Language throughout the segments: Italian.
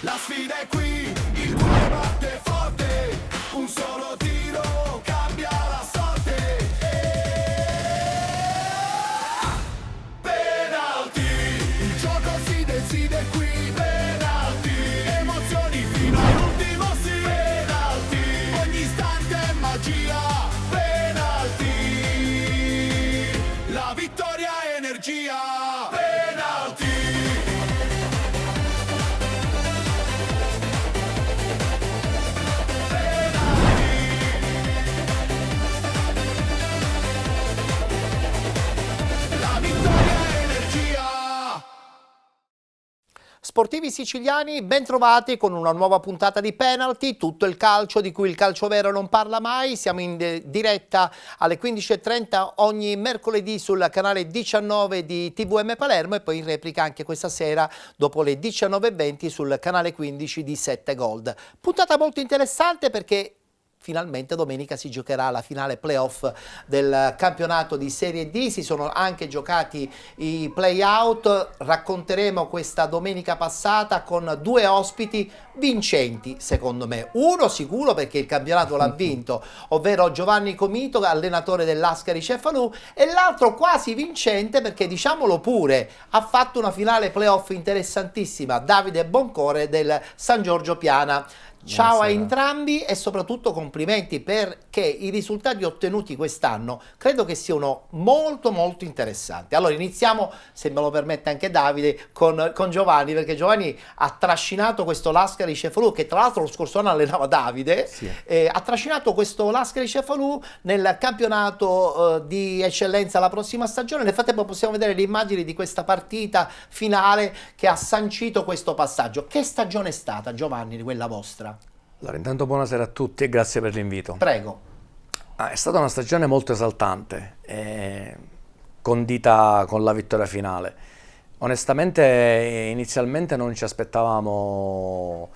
La sfida è qui, il cuore batte forte, un solo tiro cambia la sorte. Penalty, il gioco si decide qui. Penalty, emozioni fino all'ultimo sì. Penalty, ogni istante è magia. Penalty, la vittoria è energia. Penalty. Sportivi siciliani, ben trovati con una nuova puntata di Penalty, tutto il calcio di cui il calcio vero non parla mai. Siamo in diretta alle 15:30 ogni mercoledì sul canale 19 di TVM Palermo e poi in replica anche questa sera dopo le 19:20 sul canale 15 di 7 Gold. Puntata molto interessante perché finalmente domenica si giocherà la finale playoff del campionato di Serie D, si sono anche giocati i play-out, racconteremo questa domenica passata con due ospiti vincenti secondo me, uno sicuro perché il campionato l'ha vinto, ovvero Giovanni Comito, allenatore dell'Ascari Cefalù, e l'altro quasi vincente perché diciamolo pure, ha fatto una finale playoff interessantissima, Davide Boncore del San Giorgio Piana. Ciao a entrambi e soprattutto complimenti perché i risultati ottenuti quest'anno credo che siano molto interessanti. Allora iniziamo, se me lo permette anche Davide, con Giovanni, perché Giovanni ha trascinato questo Lascari Cefalù, che tra l'altro lo scorso anno allenava Davide, sì. Ha trascinato questo Lascari Cefalù nel campionato di eccellenza la prossima stagione. Nel frattempo possiamo vedere le immagini di questa partita finale che ha sancito questo passaggio. Che stagione è stata, Giovanni, quella vostra? Allora, intanto buonasera a tutti e grazie per l'invito. Prego. È stata una stagione molto esaltante, condita con la vittoria finale. Onestamente inizialmente non ci aspettavamo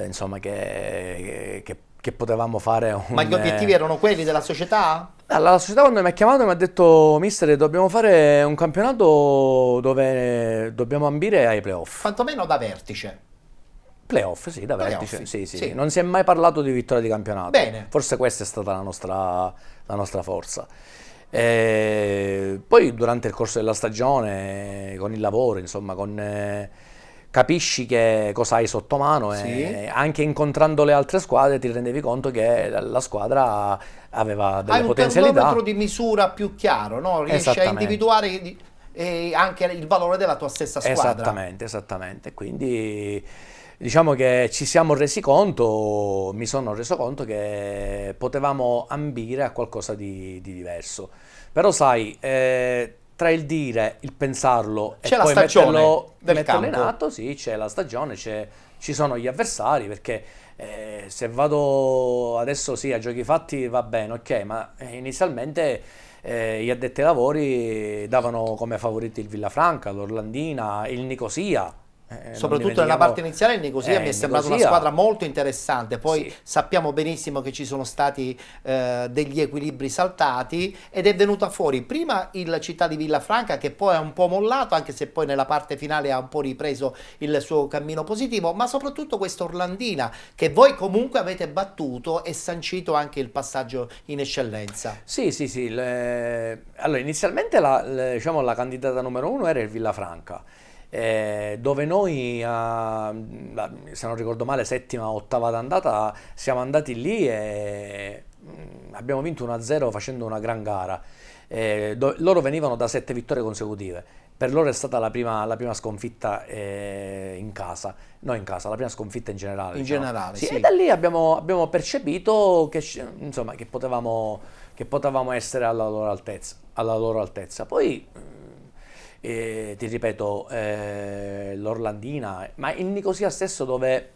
insomma, che potevamo fare un... Ma gli obiettivi erano quelli della società? La società quando mi ha chiamato mi ha detto: mister, dobbiamo fare un campionato dove dobbiamo ambire ai playoff. Quantomeno da vertice. Playoff, sì, da vertice. Playoff, sì. Non si è mai parlato di vittoria di campionato. Bene. Forse questa è stata la nostra forza. Poi durante il corso della stagione, con il lavoro, insomma, capisci che cosa hai sotto mano e anche incontrando le altre squadre ti rendevi conto che la squadra aveva delle potenzialità. Hai un termometro di misura più chiaro, no? Riesci a individuare anche il valore della tua stessa squadra. Esattamente. Quindi diciamo che ci siamo resi conto, mi sono reso conto che potevamo ambire a qualcosa di diverso. Però sai, tra il dire, il pensarlo c'è e la poi metterlo in atto, sì, c'è la stagione, ci sono gli avversari, perché se vado adesso sì a giochi fatti va bene, ok, ma inizialmente gli addetti ai lavori davano come favoriti il Villafranca, l'Orlandina, il Nicosia. Soprattutto nella parte iniziale il Nicosia mi è sembrata una squadra molto interessante, poi sappiamo benissimo che ci sono stati degli equilibri saltati ed è venuta fuori prima il Città di Villafranca che poi ha un po' mollato, anche se poi nella parte finale ha un po' ripreso il suo cammino positivo, ma soprattutto questa Orlandina che voi comunque avete battuto e sancito anche il passaggio in eccellenza. Sì. Allora inizialmente la candidata numero uno era il Villafranca. Dove noi, se non ricordo male, settima o ottava d'andata, siamo andati lì e abbiamo vinto 1-0 facendo una gran gara. Loro venivano da 7 vittorie consecutive, per loro è stata la prima sconfitta in casa, no in casa, la prima sconfitta in generale. In generale, sì. E da lì abbiamo percepito che, insomma, che potevamo essere alla loro altezza. Poi ti ripeto, l'Orlandina, ma il Nicosia stesso, dove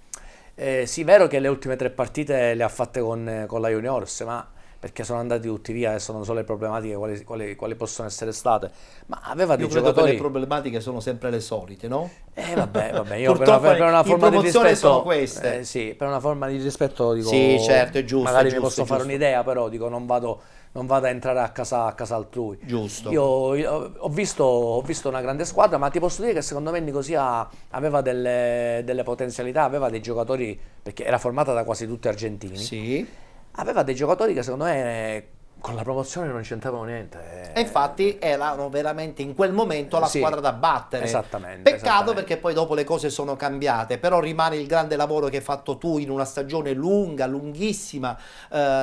sì, vero che le ultime 3 partite le ha fatte con la Juniors, ma perché sono andati tutti via, adesso non so le problematiche quali possono essere state, ma aveva dei Io credo che giocatori... le problematiche sono sempre le solite, no? Vabbè, io Purtroppo per una in forma di promozione rispetto, sono queste. sì, per una forma di rispetto dico, Sì, certo, è giusto, magari è mi giusto, posso è fare giusto. un'idea, però dico non vado a entrare a casa altrui. Giusto. Io ho visto una grande squadra, ma ti posso dire che secondo me Nicosia aveva delle potenzialità, aveva dei giocatori, perché era formata da quasi tutti argentini, Sì. aveva dei giocatori che secondo me con la promozione non c'entravano niente. E infatti erano veramente in quel momento la Sì, squadra da battere. esattamente, Peccato esattamente. perché poi dopo le cose sono cambiate, però rimane il grande lavoro che hai fatto tu in una stagione lunga, lunghissima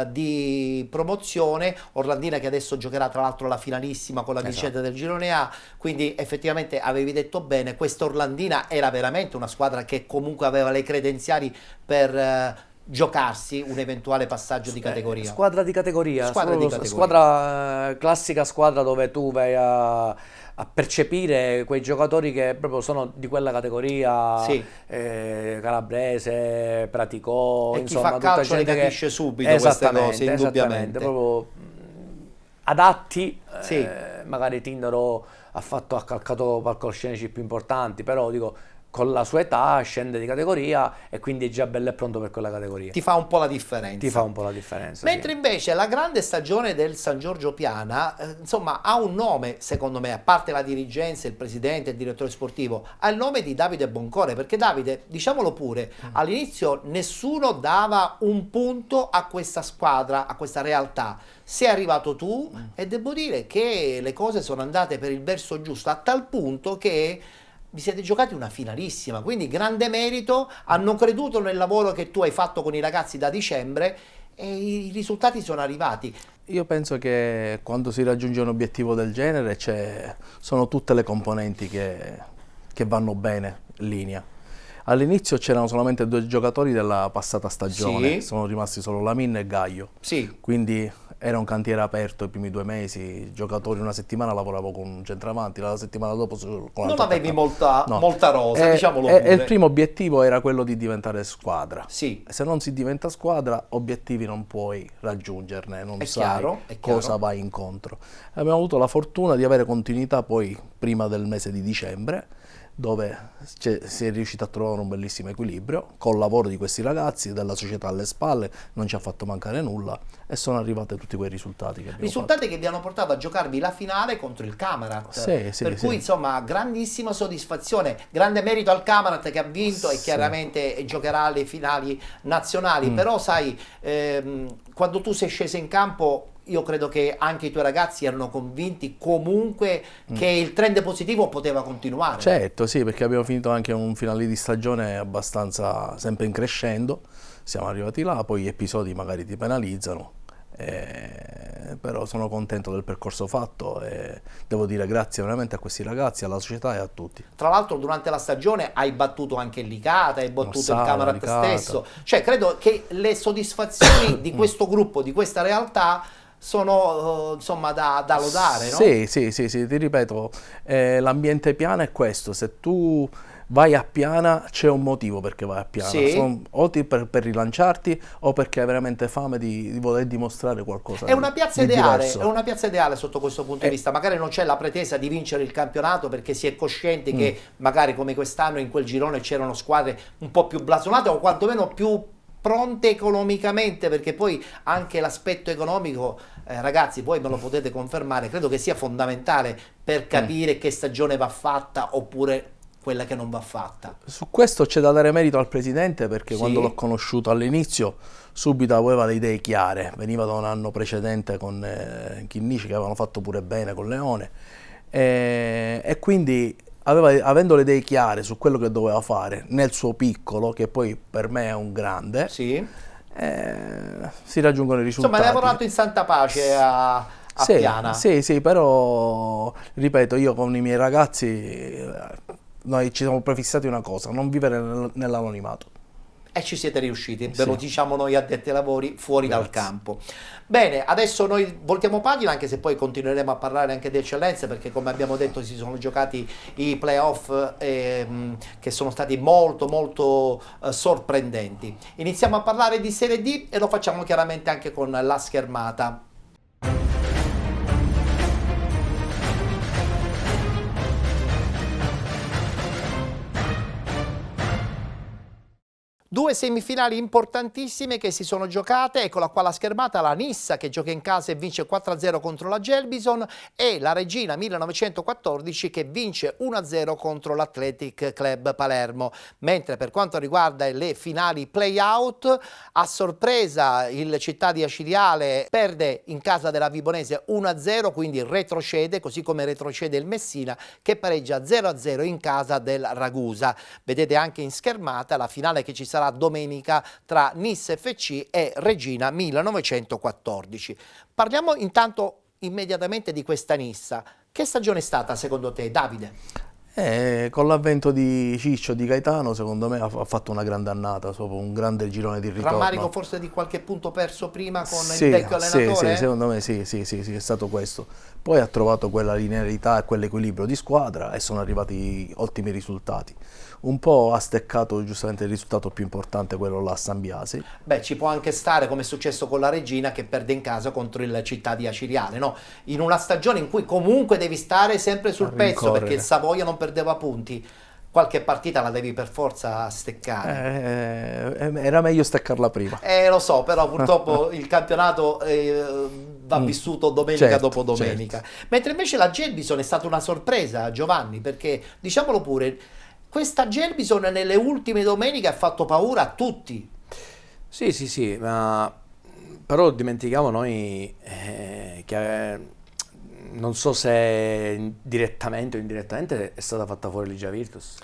di promozione. Orlandina che adesso giocherà tra l'altro la finalissima con la vincente del Girone A, quindi effettivamente avevi detto bene, questa Orlandina era veramente una squadra che comunque aveva le credenziali per... giocarsi un eventuale passaggio di categoria. Squadra di categoria, Squadra di categoria. Classica squadra dove tu vai a percepire quei giocatori che proprio sono di quella categoria, Sì. Calabrese, Praticò, E chi insomma, fa tutta calcio le gente capisce subito queste esattamente, cose, indubbiamente. proprio adatti, Sì. magari Tindaro ha calcato palcoscenici più importanti, però dico con la sua età scende di categoria e quindi è già bello e pronto per quella categoria. Ti fa un po' la differenza. Ti fa un po' la differenza. Mentre sì. invece la grande stagione del San Giorgio Piana, insomma, ha un nome, secondo me, a parte la dirigenza, il presidente, il direttore sportivo, ha il nome di Davide Boncore, perché Davide, diciamolo pure, all'inizio nessuno dava un punto a questa squadra, a questa realtà. Sei arrivato tu e devo dire che le cose sono andate per il verso giusto, a tal punto che vi siete giocati una finalissima, quindi grande merito, hanno creduto nel lavoro che tu hai fatto con i ragazzi da dicembre e i risultati sono arrivati. Io penso che quando si raggiunge un obiettivo del genere sono tutte le componenti che vanno bene in linea. All'inizio c'erano solamente 2 giocatori della passata stagione, Sì. sono rimasti solo Lamin e Gaio. Sì. Quindi era un cantiere aperto i primi 2 mesi, i giocatori una settimana lavoravo con un centravanti, la settimana dopo con un Non altro avevi attaccante. No. molta rosa, diciamolo E pure. il primo obiettivo era quello di diventare squadra. Sì. Se non si diventa squadra, obiettivi non puoi raggiungerne, non È sai chiaro, è chiaro. cosa vai incontro. Abbiamo avuto la fortuna di avere continuità poi prima del mese di dicembre, dove si è riuscito a trovare un bellissimo equilibrio col lavoro di questi ragazzi, della società alle spalle, non ci ha fatto mancare nulla e sono arrivati tutti quei risultati che abbiamo Risultati che vi hanno portato a giocarvi la finale contro il Camarat, Sì, per sì. cui insomma grandissima soddisfazione, grande merito al Camarat che ha vinto e Sì. chiaramente giocherà alle finali nazionali, però sai, quando tu sei sceso in campo io credo che anche i tuoi ragazzi erano convinti comunque che il trend positivo poteva continuare. Certo, sì, perché abbiamo finito anche un finale di stagione abbastanza sempre in crescendo, siamo arrivati là, poi gli episodi magari ti penalizzano, però sono contento del percorso fatto e devo dire grazie veramente a questi ragazzi, alla società e a tutti. Tra l'altro durante la stagione hai battuto anche il Licata, hai battuto il Massara, Camarat Licata. stesso, cioè credo che le soddisfazioni di questo gruppo, di questa realtà sono insomma da lodare, no? Sì, ti ripeto, l'ambiente Piana è questo, se tu vai a Piana c'è un motivo perché vai a Piana, Sì. o per rilanciarti o perché hai veramente fame di voler dimostrare qualcosa È una piazza di ideale, diverso. è una piazza ideale sotto questo punto di vista. Magari non c'è la pretesa di vincere il campionato perché si è coscienti che magari come quest'anno in quel girone c'erano squadre un po' più blasonate o quantomeno più pronte economicamente, perché poi anche l'aspetto economico, ragazzi, voi me lo potete confermare, credo che sia fondamentale per capire che stagione va fatta oppure quella che non va fatta. Su questo c'è da dare merito al presidente perché Sì. quando l'ho conosciuto all'inizio subito aveva le idee chiare, veniva da un anno precedente con Chinnici che avevano fatto pure bene con Leone e quindi avendo le idee chiare su quello che doveva fare nel suo piccolo, che poi per me è un grande, Sì. si raggiungono i risultati. Insomma, hai lavorato in santa pace a Sì, Piana. sì, però ripeto, io con i miei ragazzi noi ci siamo prefissati una cosa, non vivere nell'anonimato. E ci siete riusciti, ve Sì. lo diciamo noi addetti ai lavori fuori dal Grazie. campo. Bene, adesso noi voltiamo pagina, anche se poi continueremo a parlare anche di eccellenze, perché come abbiamo detto si sono giocati i playoff che sono stati molto sorprendenti. Iniziamo a parlare di Serie D e lo facciamo chiaramente anche con la schermata. Due semifinali importantissime che si sono giocate, eccola qua la schermata, la Nissa che gioca in casa e vince 4-0 contro la Gelbison e la Regina 1914 che vince 1-0 contro l'Athletic Club Palermo. Mentre per quanto riguarda le finali play-out, a sorpresa il Città di Aciriale perde in casa della Vibonese 1-0, quindi retrocede, così come retrocede il Messina che pareggia 0-0 in casa del Ragusa. Vedete anche in schermata la finale che ci sarà domenica tra Nis FC e Regina 1914. Parliamo intanto immediatamente di questa Nissa. Che stagione è stata secondo te, Davide? Con l'avvento di Ciccio, di Gaetano, secondo me ha fatto una grande annata, proprio un grande girone di ritorno. Rammarico forse di qualche punto perso prima con Sì, il vecchio allenatore? Sì, secondo me sì, è stato questo. Poi ha trovato quella linearità e quell'equilibrio di squadra e sono arrivati ottimi risultati. Un po' ha steccato giustamente il risultato più importante, quello là a San Biasi. Beh, ci può anche stare, come è successo con la Regina che perde in casa contro il Città di Aciriale, no? In una stagione in cui comunque devi stare sempre sul pezzo, rincorrere. perché il Savoia non perdeva punti, qualche partita la devi per forza steccare. Era meglio steccarla prima. Lo so, però purtroppo il campionato va vissuto domenica Certo, dopo domenica. Mentre invece la Gelbison è stata una sorpresa, Giovanni, perché diciamolo pure, questa Gelbison nelle ultime domeniche ha fatto paura a tutti. Sì, ma però dimentichiamo noi che non so se direttamente o indirettamente è stata fatta fuori Ligia Virtus.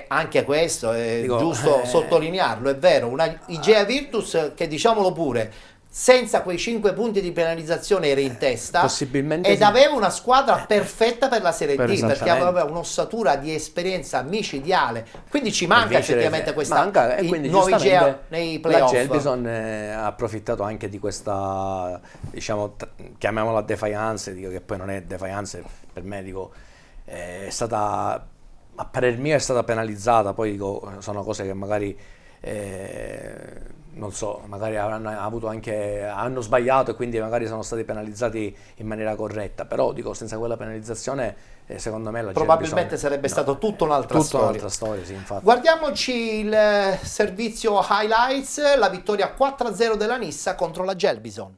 Anche questo è Dico, giusto sottolinearlo, è vero, una Igea Virtus che diciamolo pure, senza quei 5 punti di penalizzazione era in testa possibilmente ed sì. aveva una squadra perfetta per la Serie D, perché Esattamente. aveva un'ossatura di esperienza micidiale, quindi ci manca vincere, effettivamente questa manca, e quindi nuova Igea giustamente nei la playoff. Gelbison ha approfittato anche di questa, diciamo, chiamiamola defiance, dico che poi non è defiance, per me dico, è stata, a parer mio è stata penalizzata, poi dico, sono cose che magari non so, magari hanno sbagliato e quindi magari sono stati penalizzati in maniera corretta, però dico, senza quella penalizzazione secondo me la Probabilmente Gelbison, sarebbe no, stato tutta un'altra storia. Sì, infatti. Guardiamoci il servizio highlights, la vittoria 4-0 della Nissa contro la Gelbison.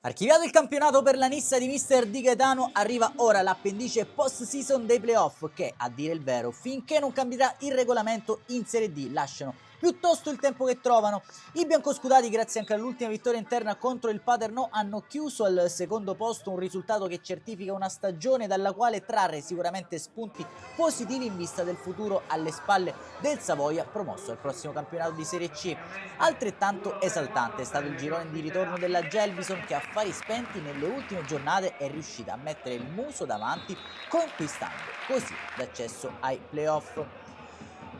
Archiviato il campionato per la Nissa di Mister Di Gaetano, arriva ora l'appendice post-season dei playoff che, a dire il vero, finché non cambierà il regolamento in Serie D, lasciano piuttosto il tempo che trovano. I biancoscudati, grazie anche all'ultima vittoria interna contro il Paternò, hanno chiuso al secondo posto, un risultato che certifica una stagione dalla quale trarre sicuramente spunti positivi in vista del futuro alle spalle del Savoia, promosso al prossimo campionato di Serie C. Altrettanto esaltante è stato il girone di ritorno della Gelbison che, a fari spenti nelle ultime giornate, è riuscita a mettere il muso davanti, conquistando così l'accesso ai playoff.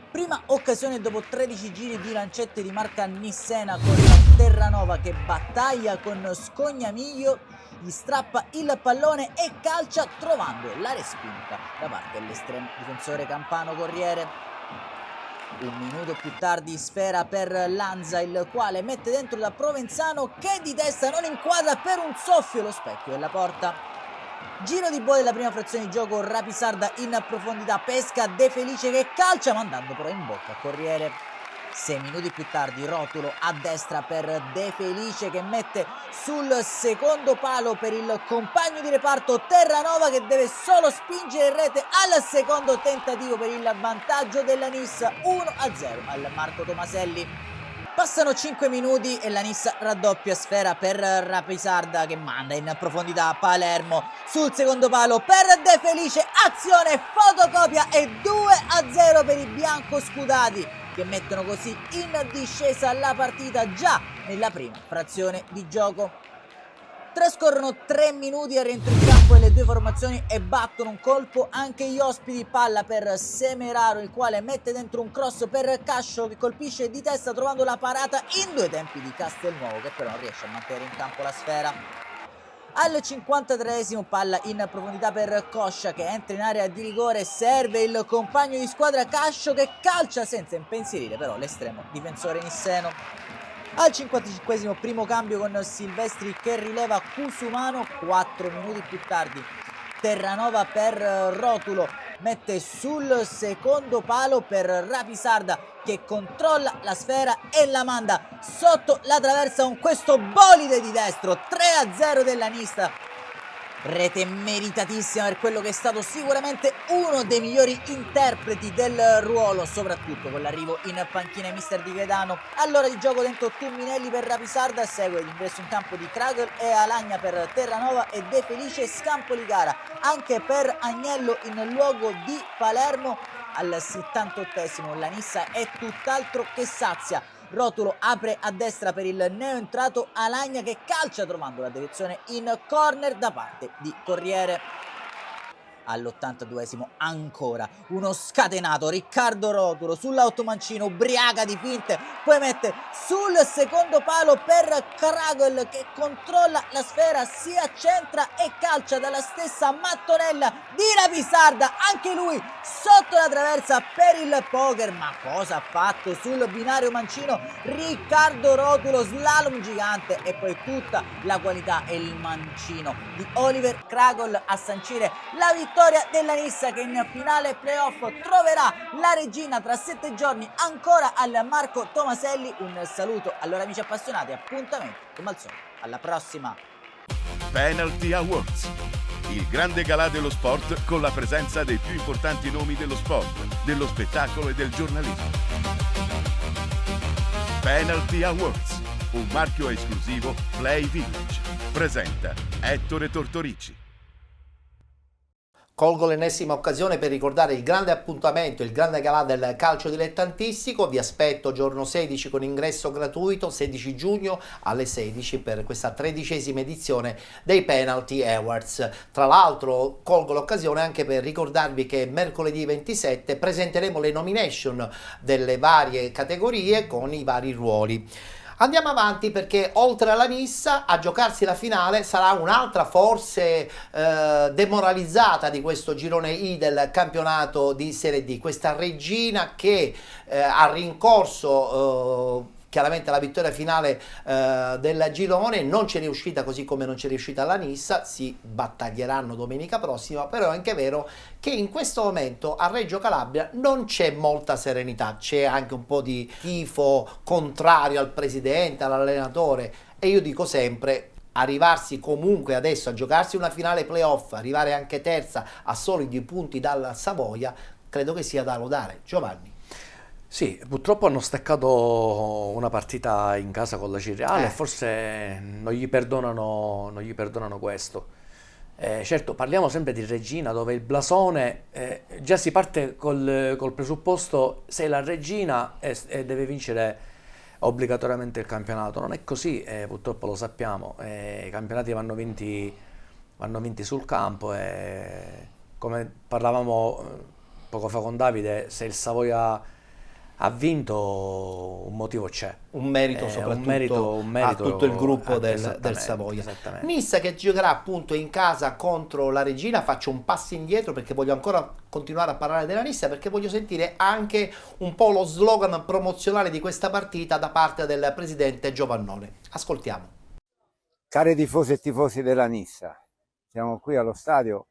Prima occasione dopo 13 giri di lancette di marca nissena con Terranova che battaglia con Scognamiglio, gli strappa il pallone e calcia trovando la respinta da parte dell'estremo difensore campano Corriere. Un minuto più tardi sfera per Lanza, il quale mette dentro da Provenzano che di testa non inquadra per un soffio lo specchio della porta. Giro di boa della prima frazione di gioco, Rapisarda in profondità, pesca De Felice che calcia mandando però in bocca a Corriere. 6 minuti più tardi rotulo a destra per De Felice che mette sul secondo palo per il compagno di reparto Terranova che deve solo spingere in rete al secondo tentativo per il vantaggio della Nissa, 1-0 al Marco Tomaselli. Passano 5 minuti e la Nissa raddoppia, sfera per Rapisarda che manda in profondità Palermo sul secondo palo per De Felice, azione, fotocopia e 2-0 per i biancoscudati che mettono così in discesa la partita già nella prima frazione di gioco. Trascorrono 3 minuti al rientro in campo e le due formazioni e battono un colpo anche gli ospiti. Palla per Semeraro, il quale mette dentro un cross per Cascio che colpisce di testa trovando la parata in due tempi di Castelnuovo, che però non riesce a mantenere in campo la sfera. Al 53esimo palla in profondità per Coscia che entra in area di rigore, serve il compagno di squadra Cascio che calcia senza impensierire però l'estremo difensore nisseno. Al 55esimo primo cambio con Silvestri che rileva Cusumano. 4 minuti più tardi Terranova per Rotulo mette sul secondo palo per Rapisarda che controlla la sfera e la manda sotto la traversa con questo bolide di destro. 3-0 dell'Anista. Rete meritatissima per quello che è stato sicuramente uno dei migliori interpreti del ruolo, soprattutto con l'arrivo in panchina di mister Di Gaetano. All'ora di gioco dentro Tumminelli per Rapisarda, segue l'ingresso in campo di Kragel e Alagna per Terranova e De Felice Scampoli gara anche per Agnello in luogo di Palermo. Al 78esimo la Nissa è tutt'altro che sazia. Rotulo apre a destra per il neoentrato Alagna che calcia trovando la deviazione in corner da parte di Corriere. All'82esimo ancora uno scatenato Riccardo Rotulo sull'automancino, ubriaca di finte, poi mette sul secondo palo per Kragel che controlla la sfera, si accentra e calcia dalla stessa mattonella di Rapisarda, anche lui sotto la traversa per il poker. Ma cosa ha fatto sul binario mancino Riccardo Rotulo? Slalom gigante e poi tutta la qualità e il mancino di Oliver Kragel a sancire la vittoria della Nissa che in finale playoff troverà la regina tra 7 giorni ancora al Marco Tomaselli. Un saluto allora amici appassionati, appuntamento come al solito alla prossima. Penalty Awards, il grande galà dello sport con la presenza dei più importanti nomi dello sport, dello spettacolo e del giornalismo. Penalty Awards, un marchio esclusivo Play Village. Presenta Ettore Tortorici. Colgo l'ennesima occasione per ricordare il grande appuntamento, il grande galà del calcio dilettantistico. Vi aspetto giorno 16 con ingresso gratuito, 16 giugno alle 16 per questa 13ª edizione dei Penalty Awards. Tra l'altro colgo l'occasione anche per ricordarvi che mercoledì 27 presenteremo le nomination delle varie categorie con i vari ruoli. Andiamo avanti perché oltre alla Nissa a giocarsi la finale sarà un'altra forse demoralizzata di questo girone I del campionato di Serie D, questa Regina che ha rincorso chiaramente la vittoria finale del girone, non ci è riuscita così come non ci è riuscita la Nissa, si battaglieranno domenica prossima, però è anche vero che in questo momento a Reggio Calabria non c'è molta serenità, c'è anche un po' di tifo contrario al presidente, all'allenatore e io dico sempre arrivarsi comunque adesso a giocarsi una finale playoff, arrivare anche terza a soli 2 punti dal Savoia, credo che sia da lodare. Giovanni. Sì, purtroppo hanno staccato una partita in casa con la Cirreale e forse non gli perdonano questo. Certo, parliamo sempre di Regina dove il blasone, già si parte col presupposto sei la Regina e deve vincere obbligatoriamente il campionato. Non è così, purtroppo lo sappiamo, i campionati vanno vinti sul campo e come parlavamo poco fa con Davide, se il Savoia ha vinto un motivo c'è, un merito soprattutto un merito a tutto il gruppo del Savoia. Nissa che giocherà appunto in casa contro la Regina. Faccio un passo indietro perché voglio ancora continuare a parlare della Nissa, perché voglio sentire anche un po' lo slogan promozionale di questa partita da parte del presidente Giovannone. Ascoltiamo. Cari tifosi e tifosi della Nissa, siamo qui allo stadio,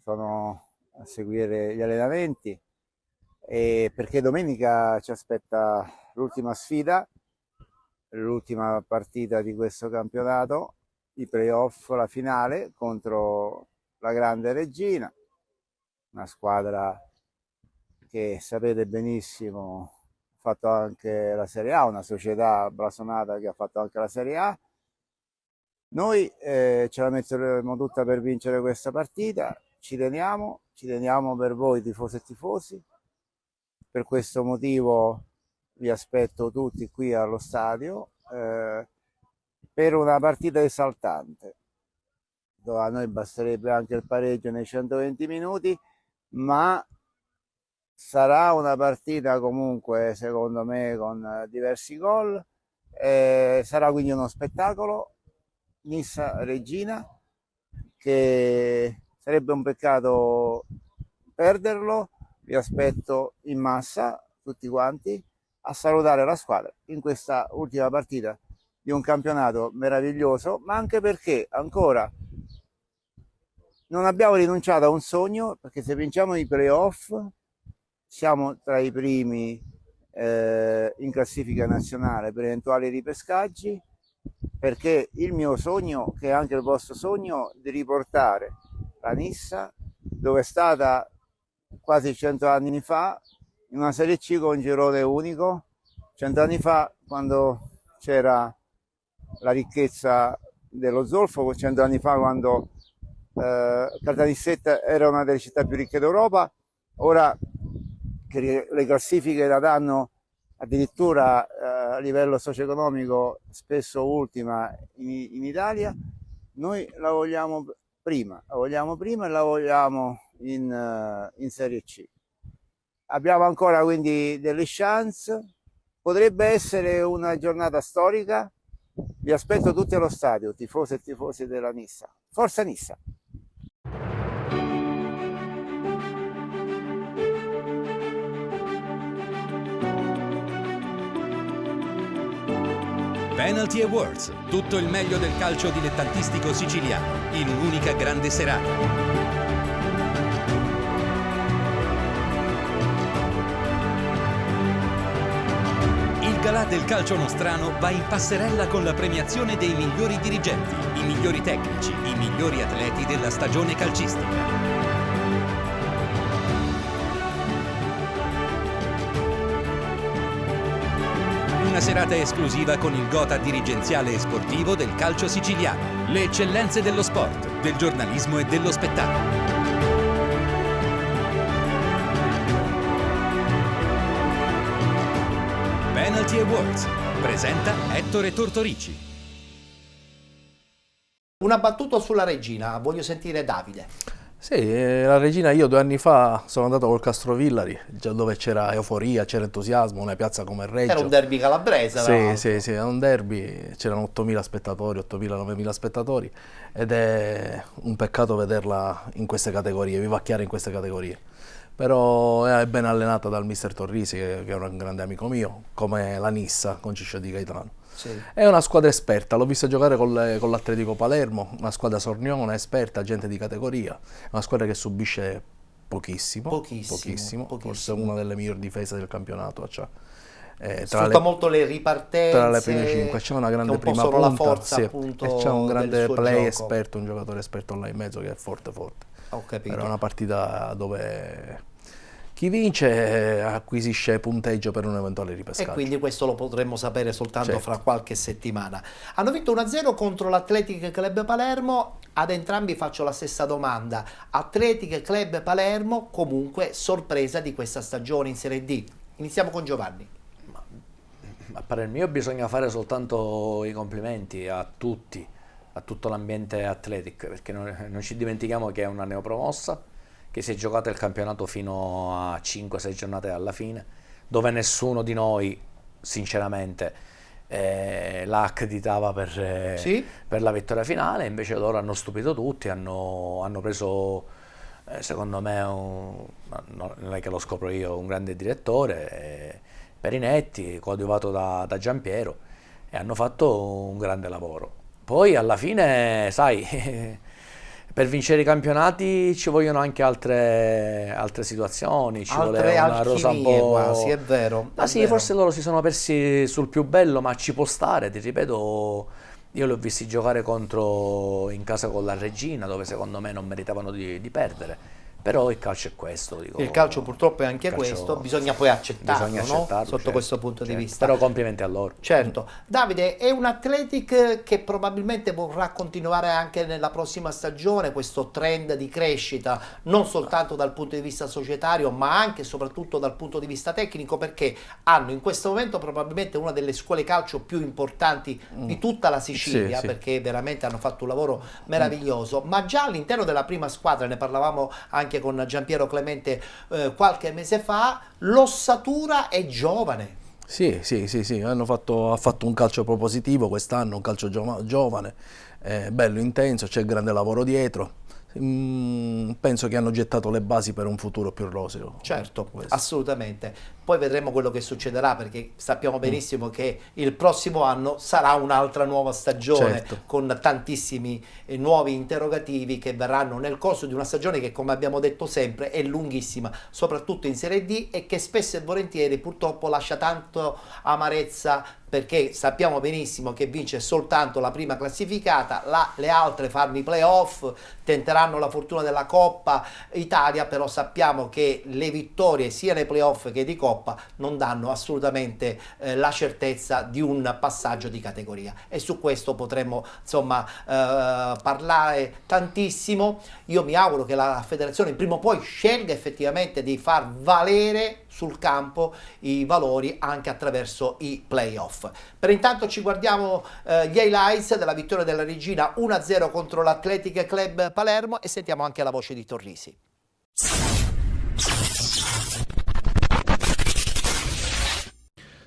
sono a seguire gli allenamenti e perché domenica ci aspetta l'ultima sfida, l'ultima partita di questo campionato, i playoff, la finale contro la grande Regina, una squadra che sapete benissimo ha fatto anche la Serie A, una società blasonata che ha fatto anche la Serie A. Noi ce la metteremo tutta per vincere questa partita, ci teniamo per voi tifosi e tifosi. Per questo motivo vi aspetto tutti qui allo stadio. per una partita esaltante, dove a noi basterebbe anche il pareggio nei 120 minuti, ma sarà una partita comunque, secondo me, con diversi gol. Sarà quindi uno spettacolo. Nissa-Reggina, che sarebbe un peccato perderlo. Vi aspetto in massa tutti quanti a salutare la squadra in questa ultima partita di un campionato meraviglioso, ma anche perché ancora non abbiamo rinunciato a un sogno, perché se vinciamo i playoff siamo tra i primi in classifica nazionale per eventuali ripescaggi, perché il mio sogno, che è anche il vostro sogno, di riportare la Nissa dove è stata quasi 100 anni fa, in una Serie C con un girone unico, 100 anni fa quando c'era la ricchezza dello zolfo, 100 anni fa quando Caltanissetta era una delle città più ricche d'Europa. Ora che le classifiche la danno addirittura a livello socio-economico spesso ultima in Italia, noi la vogliamo prima e la vogliamo in Serie C. Abbiamo ancora quindi delle chance, potrebbe essere una giornata storica. Vi aspetto tutti allo stadio, tifosi e tifosi della Nissa. Forza Nissa! Penalty Awards, tutto il meglio del calcio dilettantistico siciliano in un'unica grande serata. Il galà del calcio nostrano va in passerella con la premiazione dei migliori dirigenti, i migliori tecnici, i migliori atleti della stagione calcistica. Una serata esclusiva con il gotha dirigenziale e sportivo del calcio siciliano, le eccellenze dello sport, del giornalismo e dello spettacolo. Penalty Awards presenta Ettore Tortorici. Una battuta sulla Regina, voglio sentire Davide. Sì, la Regina, io 2 anni fa sono andato col Castrovillari, già dove c'era euforia, c'era entusiasmo, una piazza come Reggio. Era un derby calabrese. Sì, era un derby, c'erano 8.000 spettatori, 8.000-9.000 spettatori, ed è un peccato vederla in queste categorie, vivacchiare in queste categorie. Però è ben allenata dal mister Torrisi, che è un grande amico mio, come la Nissa con Ciccio Di Gaetano. Sì. È una squadra esperta, l'ho vista giocare con l'Atletico Palermo, una squadra sorniona, esperta, gente di categoria, una squadra che subisce pochissimo, forse una delle migliori difese del campionato. Cioè, sfrutta molto le ripartenze, tra le prime 5, c'è una grande prima punta, la forza, sì, appunto, e c'è un grande play gioco. esperto, un giocatore esperto là in mezzo che è forte. Ho capito. Era una partita dove chi vince acquisisce punteggio per un eventuale ripescaggio. E quindi questo lo potremmo sapere soltanto Certo. fra qualche settimana. Hanno vinto 1-0 contro l'Athletic Club Palermo. Ad entrambi faccio la stessa domanda. Athletic Club Palermo, comunque sorpresa di questa stagione in Serie D. Iniziamo con Giovanni. A parer mio bisogna fare soltanto i complimenti a tutti, a tutto l'ambiente Athletic, perché non ci dimentichiamo che è una neopromossa, che si è giocato il campionato fino a 5-6 giornate alla fine, dove nessuno di noi, sinceramente, la accreditava per la vittoria finale. Invece loro hanno stupito tutti, hanno preso, secondo me, non è che lo scopro io, un grande direttore, Perinetti, coadiuvato da Giampiero, e hanno fatto un grande lavoro. Poi alla fine, sai, per vincere i campionati ci vogliono anche altre situazioni, ci vuole una rosa un po'... quasi, è vero. Ma sì, forse loro si sono persi sul più bello, ma ci può stare, ti ripeto, io li ho visti giocare in casa con la Regina, dove secondo me non meritavano di perdere. Però il calcio è questo, dico. Il calcio purtroppo è anche Il calcio- questo, bisogna poi accettarlo, bisogna no? accettarlo, Sotto certo, questo punto di certo. vista. Però complimenti a loro. Certo. Davide, è un Athletic che probabilmente vorrà continuare anche nella prossima stagione questo trend di crescita, non soltanto dal punto di vista societario, ma anche e soprattutto dal punto di vista tecnico, perché hanno in questo momento probabilmente una delle scuole calcio più importanti di tutta la Sicilia, Sì, sì. perché veramente hanno fatto un lavoro meraviglioso, ma già all'interno della prima squadra, ne parlavamo anche con Giampiero Clemente qualche mese fa, l'ossatura è giovane. Sì, ha fatto un calcio propositivo quest'anno, un calcio giovane, bello, intenso, c'è grande lavoro dietro. Penso che hanno gettato le basi per un futuro più roseo. Certo, Questo. assolutamente. Poi vedremo quello che succederà, perché sappiamo benissimo che il prossimo anno sarà un'altra nuova stagione, Certo. con tantissimi nuovi interrogativi che verranno nel corso di una stagione che, come abbiamo detto sempre, è lunghissima, soprattutto in Serie D, e che spesso e volentieri purtroppo lascia tanto amarezza, perché sappiamo benissimo che vince soltanto la prima classificata, le altre fanno i playoff, tenteranno la fortuna della Coppa Italia, però sappiamo che le vittorie sia nei playoff che di Coppa non danno assolutamente la certezza di un passaggio di categoria, e su questo potremmo insomma parlare tantissimo. Io mi auguro che la federazione prima o poi scelga effettivamente di far valere sul campo i valori anche attraverso i playoff. Per intanto ci guardiamo gli highlights della vittoria della Regina 1-0 contro l'Athletic Club Palermo, e sentiamo anche la voce di Torrisi.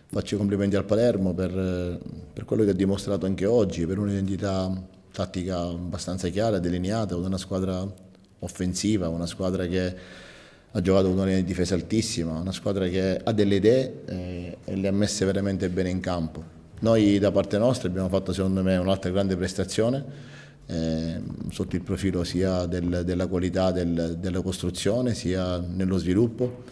Faccio i complimenti al Palermo per quello che ha dimostrato anche oggi, per un'identità tattica abbastanza chiara, delineata, una squadra offensiva, una squadra che ha giocato con una linea di difesa altissima, una squadra che ha delle idee e le ha messe veramente bene in campo. Noi da parte nostra abbiamo fatto, secondo me, un'altra grande prestazione sotto il profilo sia della qualità della costruzione sia nello sviluppo.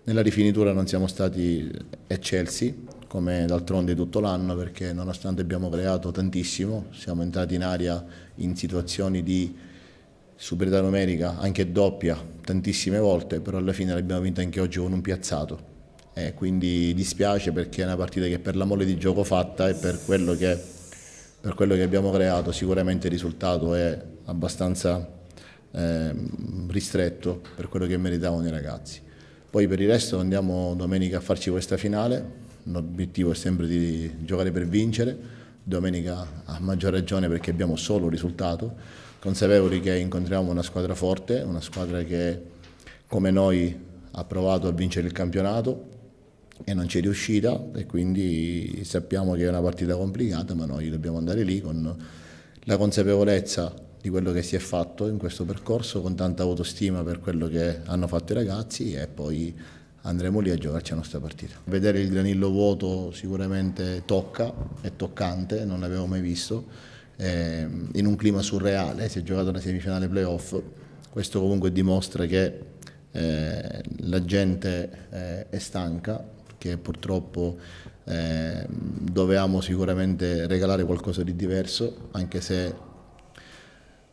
Nella rifinitura non siamo stati eccelsi, come d'altronde tutto l'anno, perché nonostante abbiamo creato tantissimo, siamo entrati in area in situazioni di superiorità numerica, anche doppia, tantissime volte, però alla fine l'abbiamo vinta anche oggi con un piazzato. E quindi dispiace, perché è una partita che per la mole di gioco fatta e per quello che abbiamo creato sicuramente il risultato è abbastanza ristretto per quello che meritavano i ragazzi. Poi per il resto andiamo domenica a farci questa finale, l'obiettivo è sempre di giocare per vincere, domenica a maggior ragione perché abbiamo solo un risultato, consapevoli che incontriamo una squadra forte, una squadra che come noi ha provato a vincere il campionato e non ci è riuscita, e quindi sappiamo che è una partita complicata, ma noi dobbiamo andare lì con la consapevolezza di quello che si è fatto in questo percorso, con tanta autostima per quello che hanno fatto i ragazzi, e poi andremo lì a giocarci la nostra partita. Vedere il granillo vuoto sicuramente tocca, è toccante, non l'avevo mai visto, in un clima surreale, si è giocato una semifinale playoff, questo comunque dimostra che la gente è stanca, che purtroppo dovevamo sicuramente regalare qualcosa di diverso, anche se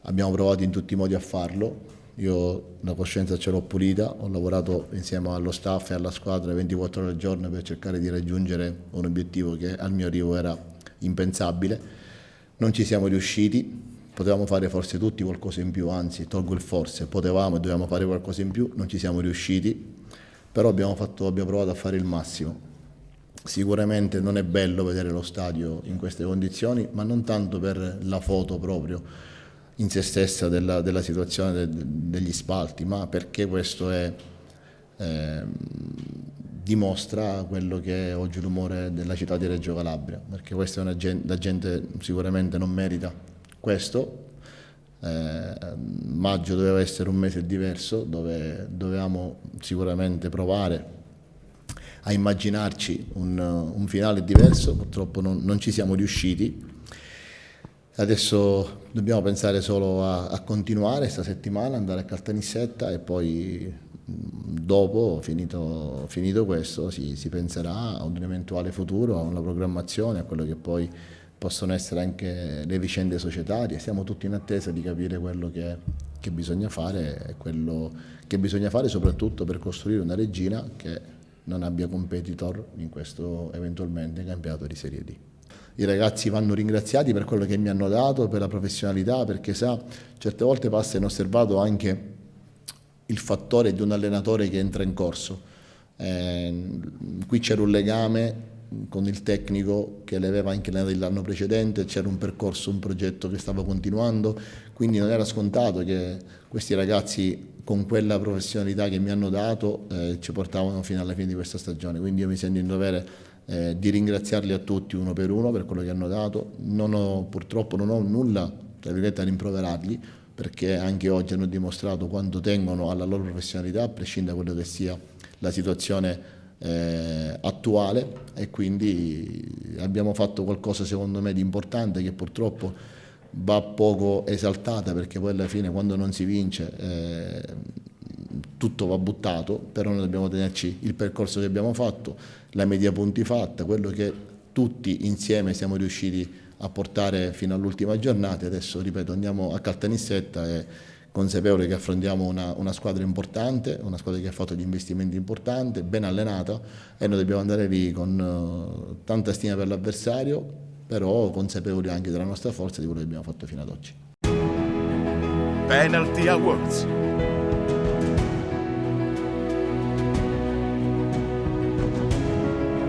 abbiamo provato in tutti i modi a farlo. Io la coscienza ce l'ho pulita, ho lavorato insieme allo staff e alla squadra 24 ore al giorno per cercare di raggiungere un obiettivo che al mio arrivo era impensabile. Non ci siamo riusciti, potevamo fare forse tutti qualcosa in più, anzi tolgo il forse, potevamo e dovevamo fare qualcosa in più, non ci siamo riusciti, però abbiamo provato a fare il massimo. Sicuramente non è bello vedere lo stadio in queste condizioni, ma non tanto per la foto proprio in se stessa della situazione degli spalti, ma perché questo dimostra quello che è oggi l'umore della città di Reggio Calabria, perché questa la gente sicuramente non merita questo. Maggio doveva essere un mese diverso, dove dovevamo sicuramente provare a immaginarci un finale diverso, purtroppo non ci siamo riusciti. Adesso dobbiamo pensare solo a continuare questa settimana, andare a Caltanissetta, e poi dopo, finito questo, si penserà a un eventuale futuro, a una programmazione, a quello che poi possono essere anche le vicende societarie. Siamo tutti in attesa di capire quello che bisogna fare e quello che bisogna fare soprattutto per costruire una Reggina che non abbia competitor in questo eventualmente campionato di Serie D. I ragazzi vanno ringraziati per quello che mi hanno dato, per la professionalità, perché sa, certe volte passa inosservato anche il fattore di un allenatore che entra in corso. Qui c'era un legame con il tecnico che l'aveva anche l'anno precedente, c'era un percorso, un progetto che stava continuando, quindi non era scontato che questi ragazzi con quella professionalità che mi hanno dato ci portavano fino alla fine di questa stagione, quindi io mi sento in dovere di ringraziarli a tutti uno per quello che hanno dato. Purtroppo non ho nulla tra virgolette da rimproverarli, perché anche oggi hanno dimostrato quanto tengono alla loro professionalità, a prescindere da quello che sia la situazione attuale, e quindi abbiamo fatto qualcosa secondo me di importante che purtroppo va poco esaltata, perché poi alla fine quando non si vince tutto va buttato, però noi dobbiamo tenerci il percorso che abbiamo fatto, la media punti fatta, quello che tutti insieme siamo riusciti a portare fino all'ultima giornata. Adesso ripeto, andiamo a Caltanissetta e consapevoli che affrontiamo una squadra importante, una squadra che ha fatto degli investimenti importanti, ben allenata, e noi dobbiamo andare lì con tanta stima per l'avversario, però consapevoli anche della nostra forza e di quello che abbiamo fatto fino ad oggi. Penalty Awards.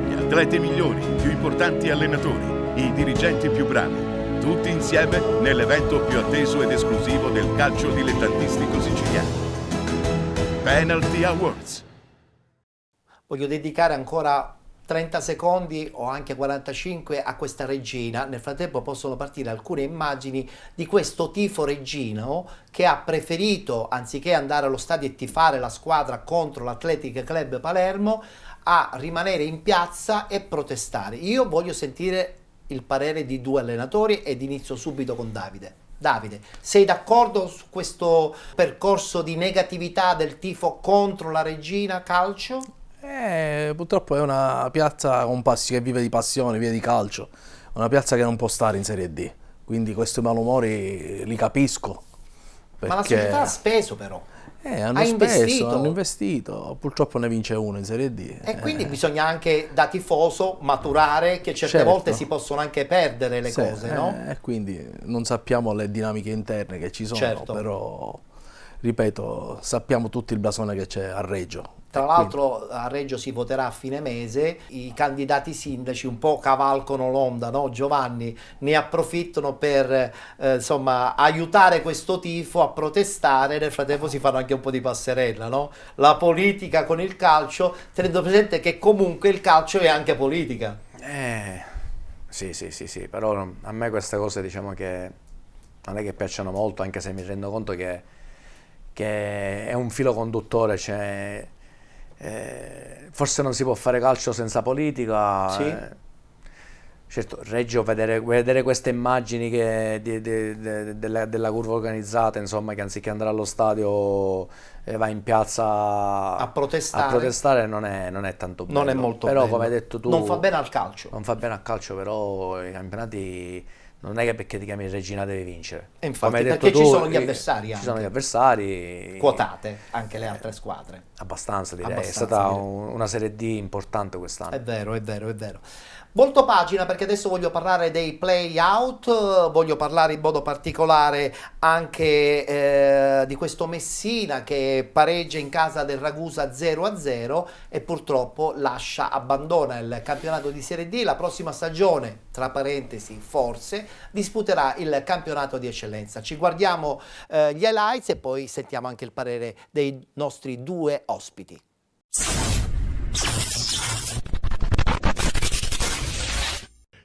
Gli atleti migliori, i più importanti allenatori, i dirigenti più bravi, tutti insieme nell'evento più atteso ed esclusivo del calcio dilettantistico siciliano. Penalty Awards. Voglio dedicare ancora 30 secondi o anche 45 a questa Reggina. Nel frattempo possono partire alcune immagini di questo tifo reggino che ha preferito, anziché andare allo stadio e tifare la squadra contro l'Athletic Club Palermo, a rimanere in piazza e protestare. Io voglio sentire il parere di due allenatori ed inizio subito con Davide. Davide, sei d'accordo su questo percorso di negatività del tifo contro la Reggina Calcio? Purtroppo è una piazza che vive di passione, vive di calcio, una piazza che non può stare in Serie D, quindi questi malumori li capisco. Ma la società ha speso però. Hanno investito, purtroppo ne vince uno in Serie D. E quindi bisogna anche da tifoso maturare che certe volte si possono anche perdere le cose, no? E quindi non sappiamo le dinamiche interne che ci sono, però ripeto, sappiamo tutti il blasone che c'è a Reggio. Tra l'altro a Reggio si voterà a fine mese, i candidati sindaci un po' cavalcano l'onda, no? Giovanni, ne approfittano per insomma aiutare questo tifo a protestare, nel frattempo si fanno anche un po' di passerella, no? La politica con il calcio, tenendo presente che comunque il calcio è anche politica. Sì, però a me queste cose diciamo che non è che piacciono molto, anche se mi rendo conto che è un filo conduttore, cioè forse non si può fare calcio senza politica. Sì. Certo, Reggio, vedere queste immagini della curva organizzata, insomma, che anziché andare allo stadio va in piazza a protestare non è tanto bello. Non è molto però, bello. come hai detto tu, non fa bene al calcio. Non fa bene al calcio, però i campionati non è che perché ti chiami Reggina devi vincere. E infatti, come hai detto perché tu, ci sono gli avversari. Ci sono gli avversari. Quotate, anche le altre squadre. Abbastanza, direi. Abbastanza, è stata direi. una Serie D importante quest'anno. È vero. Volto pagina, perché adesso voglio parlare dei play-out, voglio parlare in modo particolare anche di questo Messina che pareggia in casa del Ragusa 0-0 e purtroppo abbandona il campionato di Serie D. La prossima stagione, tra parentesi, forse, disputerà il campionato di eccellenza. Ci guardiamo gli highlights e poi sentiamo anche il parere dei nostri due ospiti.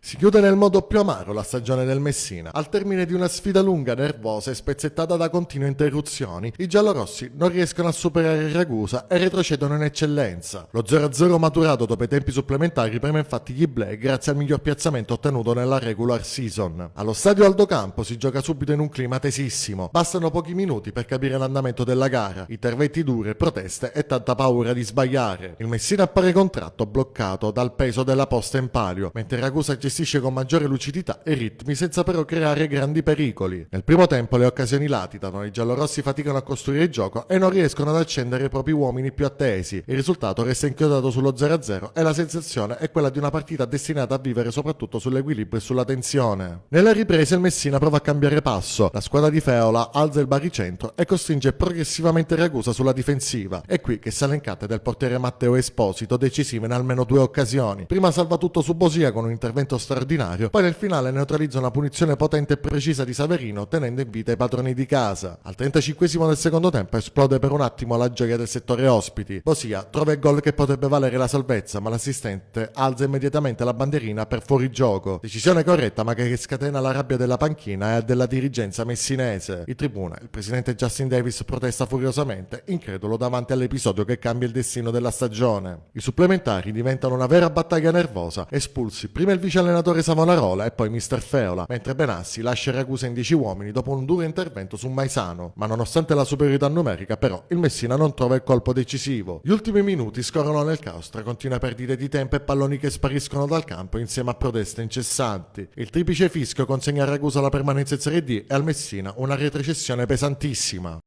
Si chiude nel modo più amaro la stagione del Messina. Al termine di una sfida lunga, nervosa e spezzettata da continue interruzioni, i giallorossi non riescono a superare il Ragusa e retrocedono in eccellenza. Lo 0-0 maturato dopo i tempi supplementari preme infatti gli Bleu grazie al miglior piazzamento ottenuto nella regular season. Allo stadio Aldo Campo si gioca subito in un clima tesissimo. Bastano pochi minuti per capire l'andamento della gara, interventi duri, proteste e tanta paura di sbagliare. Il Messina appare contratto, bloccato dal peso della posta in palio, mentre il Ragusa gestisce gestisce con maggiore lucidità e ritmi senza però creare grandi pericoli. Nel primo tempo le occasioni latitano, i giallorossi faticano a costruire il gioco e non riescono ad accendere i propri uomini più attesi. Il risultato resta inchiodato sullo 0-0 e la sensazione è quella di una partita destinata a vivere soprattutto sull'equilibrio e sulla tensione. Nella ripresa il Messina prova a cambiare passo, la squadra di Feola alza il baricentro e costringe progressivamente Ragusa sulla difensiva. È qui che salencate del portiere Matteo Esposito decisive in almeno 2 occasioni. Prima salva tutto su Bosia con un intervento straordinario, poi nel finale neutralizza una punizione potente e precisa di Saverino tenendo in vita i padroni di casa. Al 35esimo del secondo tempo esplode per un attimo la gioia del settore ospiti. Bosia trova il gol che potrebbe valere la salvezza, ma l'assistente alza immediatamente la bandierina per fuorigioco. Decisione corretta ma che scatena la rabbia della panchina e della dirigenza messinese. In tribuna il presidente Justin Davis protesta furiosamente, incredulo davanti all'episodio che cambia il destino della stagione. I supplementari diventano una vera battaglia nervosa, espulsi prima il vice allenatore Savonarola e poi mister Feola, mentre Benassi lascia Ragusa in 10 uomini dopo un duro intervento su Maisano. Ma nonostante la superiorità numerica però il Messina non trova il colpo decisivo. Gli ultimi minuti scorrono nel caos tra continue perdite di tempo e palloni che spariscono dal campo insieme a proteste incessanti. Il triplice fischio consegna a Ragusa la permanenza in Serie D e al Messina una retrocessione pesantissima.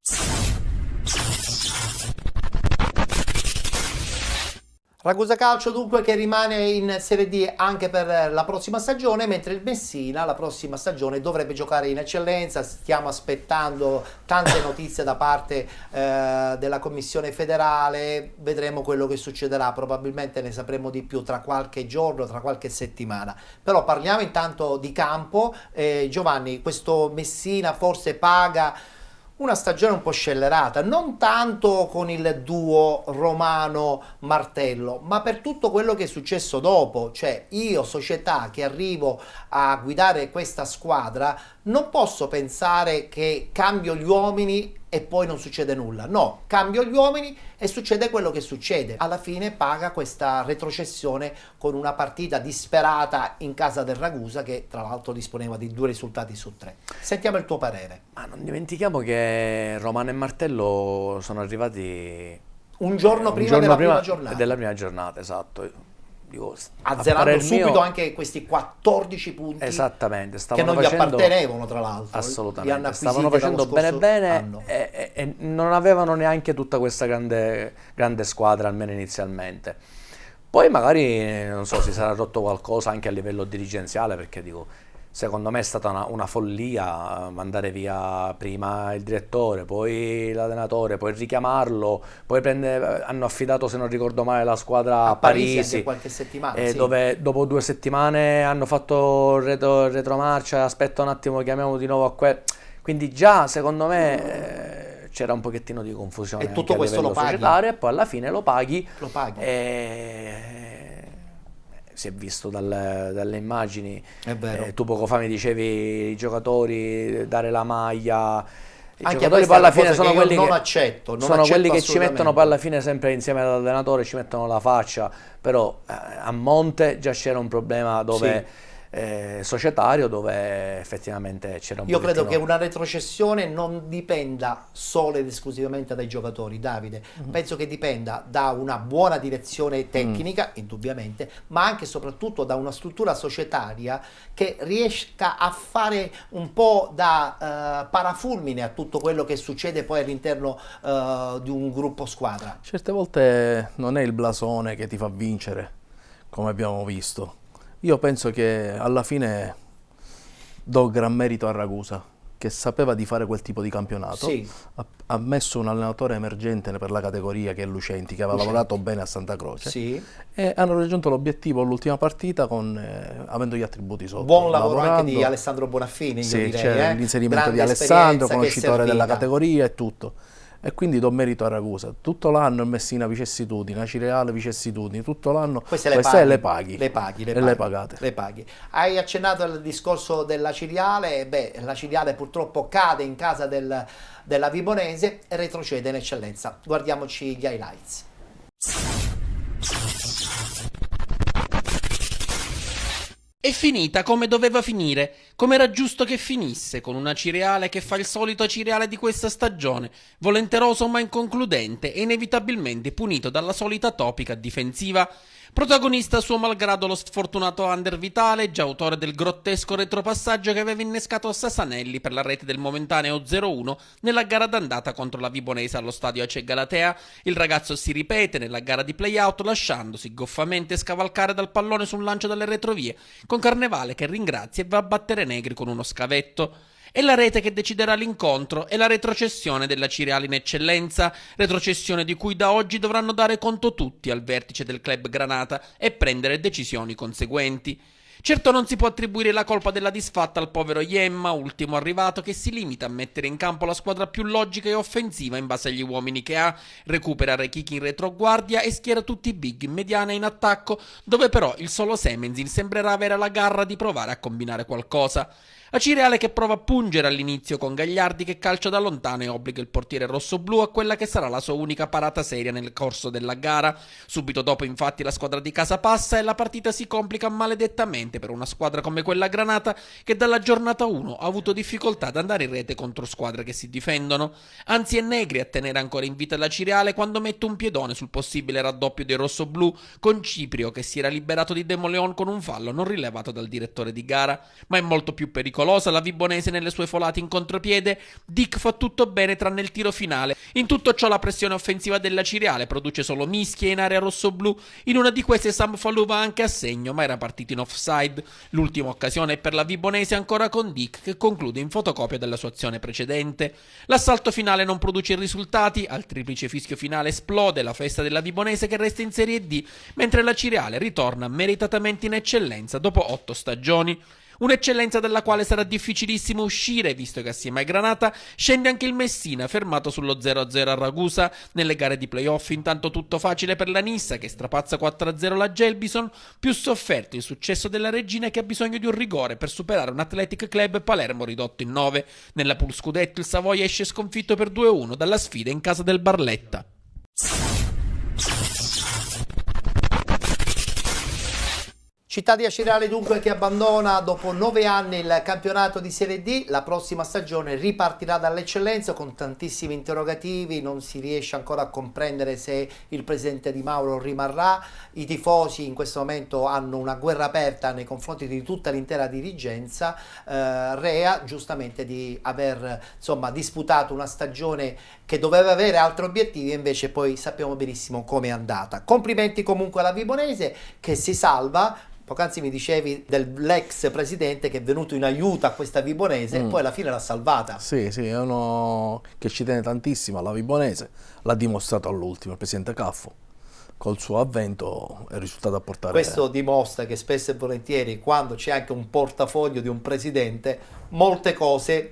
Ragusa Calcio dunque che rimane in Serie D anche per la prossima stagione, mentre il Messina la prossima stagione dovrebbe giocare in eccellenza. Stiamo aspettando tante notizie da parte della Commissione federale, vedremo quello che succederà, probabilmente ne sapremo di più tra qualche giorno, tra qualche settimana. Però parliamo intanto di campo. Giovanni, questo Messina forse paga una stagione un po' scellerata, non tanto con il duo Romano-Martello, ma per tutto quello che è successo dopo. Cioè io, società che arrivo a guidare questa squadra, non posso pensare che cambio gli uomini e poi non succede nulla. No, cambio gli uomini e succede quello che succede. Alla fine paga questa retrocessione con una partita disperata in casa del Ragusa, che tra l'altro disponeva di 2 risultati su 3. Sentiamo il tuo parere. Ma non dimentichiamo che Romano e Martello sono arrivati un giorno prima della prima giornata. Della prima giornata, esatto. Dico, azzerando subito anche questi 14 punti, esattamente, che non gli appartenevano, tra l'altro. Assolutamente, stavano facendo bene e non avevano neanche tutta questa grande squadra, almeno inizialmente. Poi magari, non so, si sarà rotto qualcosa anche a livello dirigenziale, perché dico, secondo me è stata una follia mandare via prima il direttore, poi l'allenatore, poi richiamarlo, poi hanno affidato, se non ricordo male, la squadra a Parisi, qualche settimana, sì. Dove dopo 2 settimane hanno fatto retromarcia, aspetta un attimo, chiamiamo di nuovo a quindi già secondo me c'era un pochettino di confusione e tutto questo lo paghi societario, e poi alla fine lo paghi. Si è visto dalle immagini. È vero. Tu poco fa mi dicevi i giocatori, dare la maglia. I anche giocatori poi alla fine sono quelli non che accetto, sono quelli che ci mettono poi alla fine sempre insieme all'allenatore, ci mettono la faccia. Però a monte già c'era un problema dove societario, dove effettivamente c'era un Io credo che una retrocessione non dipenda solo ed esclusivamente dai giocatori, Davide. Penso che dipenda da una buona direzione tecnica, indubbiamente, ma anche e soprattutto da una struttura societaria che riesca a fare un po' da parafulmine a tutto quello che succede poi all'interno di un gruppo squadra. Certe volte non è il blasone che ti fa vincere, come abbiamo visto. Io penso che alla fine do gran merito a Ragusa, che sapeva di fare quel tipo di campionato. Sì. Ha messo un allenatore emergente per la categoria, che è Lucenti, che aveva lavorato bene a Santa Croce. Sì. E hanno raggiunto l'obiettivo all'ultima partita avendo gli attributi sotto. Buon lavoro anche di Alessandro Bonaffini, io direi. C'è l'inserimento di Alessandro, conoscitore della categoria e tutto. E quindi do merito a Ragusa. Tutto l'anno il Messina vicissitudini, Acireale vicissitudini, tutto l'anno queste le paghi. Le pagate. Le paghi. Hai accennato al discorso della Ciriale. La Ciriale purtroppo cade in casa della Vibonese e retrocede in eccellenza. Guardiamoci gli highlights. È finita come doveva finire, come era giusto che finisse, con un Acireale che fa il solito Acireale di questa stagione, volenteroso ma inconcludente e inevitabilmente punito dalla solita topica difensiva. Protagonista a suo malgrado lo sfortunato under Vitale, già autore del grottesco retropassaggio che aveva innescato Sasanelli per la rete del momentaneo 0-1 nella gara d'andata contro la Vibonese allo stadio AC Galatea. Il ragazzo si ripete nella gara di play-out lasciandosi goffamente scavalcare dal pallone su un lancio dalle retrovie, con Carnevale che ringrazia e va a battere Negri con uno scavetto. È la rete che deciderà l'incontro e la retrocessione della Cireale in eccellenza, retrocessione di cui da oggi dovranno dare conto tutti al vertice del club Granata e prendere decisioni conseguenti. Certo non si può attribuire la colpa della disfatta al povero Iemma, ultimo arrivato, che si limita a mettere in campo la squadra più logica e offensiva in base agli uomini che ha, recupera Rechichi in retroguardia e schiera tutti i big in mediana e in attacco, dove però il solo Semenzin sembrerà avere la garra di provare a combinare qualcosa. Acireale che prova a pungere all'inizio con Gagliardi che calcia da lontano e obbliga il portiere rossoblu a quella che sarà la sua unica parata seria nel corso della gara. Subito dopo infatti la squadra di casa passa e la partita si complica maledettamente per una squadra come quella Granata che dalla giornata 1 ha avuto difficoltà ad andare in rete contro squadre che si difendono. Anzi è Negri a tenere ancora in vita l'Acireale quando mette un piedone sul possibile raddoppio dei rossoblu con Ciprio che si era liberato di Demoleon con un fallo non rilevato dal direttore di gara. Ma è molto più pericolosa la Vibonese nelle sue folate in contropiede. Dick fa tutto bene tranne il tiro finale. In tutto ciò la pressione offensiva della Cireale produce solo mischie in area rossoblu. In una di queste Sam Fallu va anche a segno ma era partito in offside. L'ultima occasione è per la Vibonese ancora con Dick che conclude in fotocopia della sua azione precedente. L'assalto finale non produce risultati, al triplice fischio finale esplode la festa della Vibonese che resta in Serie D mentre la Cireale ritorna meritatamente in eccellenza dopo 8 stagioni. Un'eccellenza dalla quale sarà difficilissimo uscire, visto che assieme ai Granata scende anche il Messina, fermato sullo 0-0 a Ragusa. Nelle gare di playoff intanto tutto facile per la Nissa, che strapazza 4-0 la Gelbison, più sofferto il successo della Regina che ha bisogno di un rigore per superare un Athletic Club Palermo ridotto in 9. Nella pool scudetto il Savoia esce sconfitto per 2-1 dalla sfida in casa del Barletta. Città di Acireale dunque che abbandona dopo 9 anni il campionato di Serie D, la prossima stagione ripartirà dall'eccellenza con tantissimi interrogativi, non si riesce ancora a comprendere se il presidente Di Mauro rimarrà, i tifosi in questo momento hanno una guerra aperta nei confronti di tutta l'intera dirigenza, rea giustamente di aver disputato una stagione che doveva avere altri obiettivi e invece poi sappiamo benissimo come è andata. Complimenti comunque alla Vibonese che si salva. Poc'anzi mi dicevi dell'ex presidente che è venuto in aiuto a questa Vibonese e poi alla fine l'ha salvata. Sì, è uno che ci tiene tantissimo alla Vibonese, l'ha dimostrato all'ultimo, il presidente Caffo. Col suo avvento è risultato a portare... Questo dimostra che spesso e volentieri quando c'è anche un portafoglio di un presidente, molte cose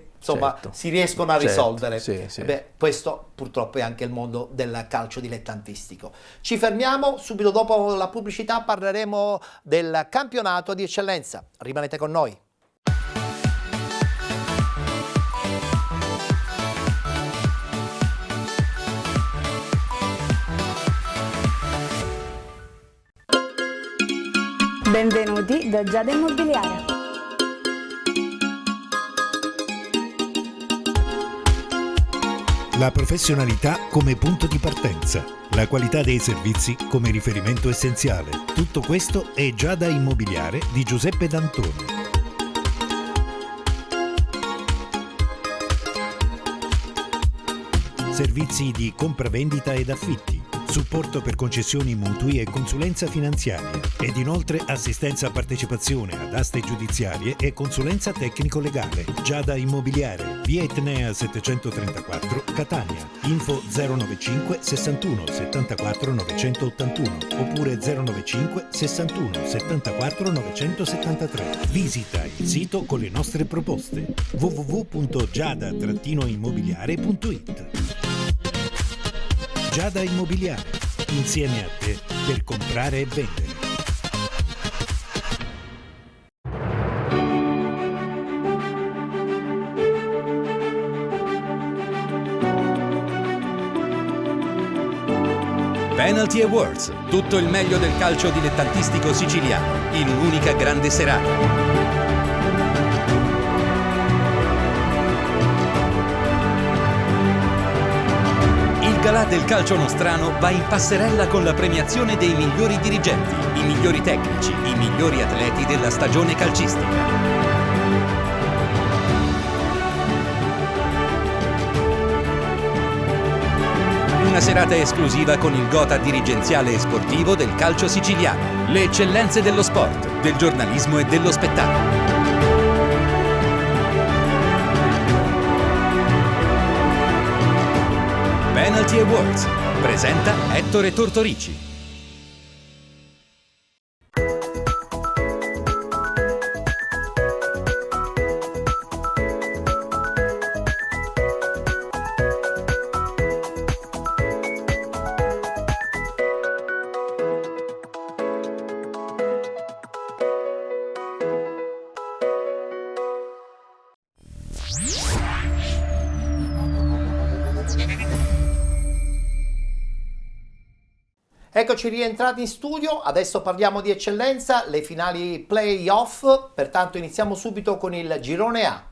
si riescono a risolvere. Sì. Questo purtroppo è anche il mondo del calcio dilettantistico. Ci fermiamo, subito dopo la pubblicità parleremo del campionato di eccellenza. Rimanete con noi. Benvenuti da Giada Immobiliare. La professionalità come punto di partenza, la qualità dei servizi come riferimento essenziale. Tutto questo è Giada Immobiliare di Giuseppe D'Antonio. Servizi di compravendita ed affitti, supporto per concessioni mutui e consulenza finanziaria ed inoltre assistenza a partecipazione ad aste giudiziarie e consulenza tecnico-legale. Giada Immobiliare, via Etnea 734, Catania. Info 095 61 74 981 oppure 095 61 74 973. Visita il sito con le nostre proposte www.giada-immobiliare.it. Giada Immobiliare, insieme a te per comprare e vendere. Penalty Awards, tutto il meglio del calcio dilettantistico siciliano in un'unica grande serata. Il galà del calcio nostrano va in passerella con la premiazione dei migliori dirigenti, i migliori tecnici, i migliori atleti della stagione calcistica. Una serata esclusiva con il gotha dirigenziale e sportivo del calcio siciliano, le eccellenze dello sport, del giornalismo e dello spettacolo. Penalty Awards presenta Ettore Tortorici. Eccoci rientrati in studio, adesso parliamo di eccellenza, le finali play-off, pertanto iniziamo subito con il girone A.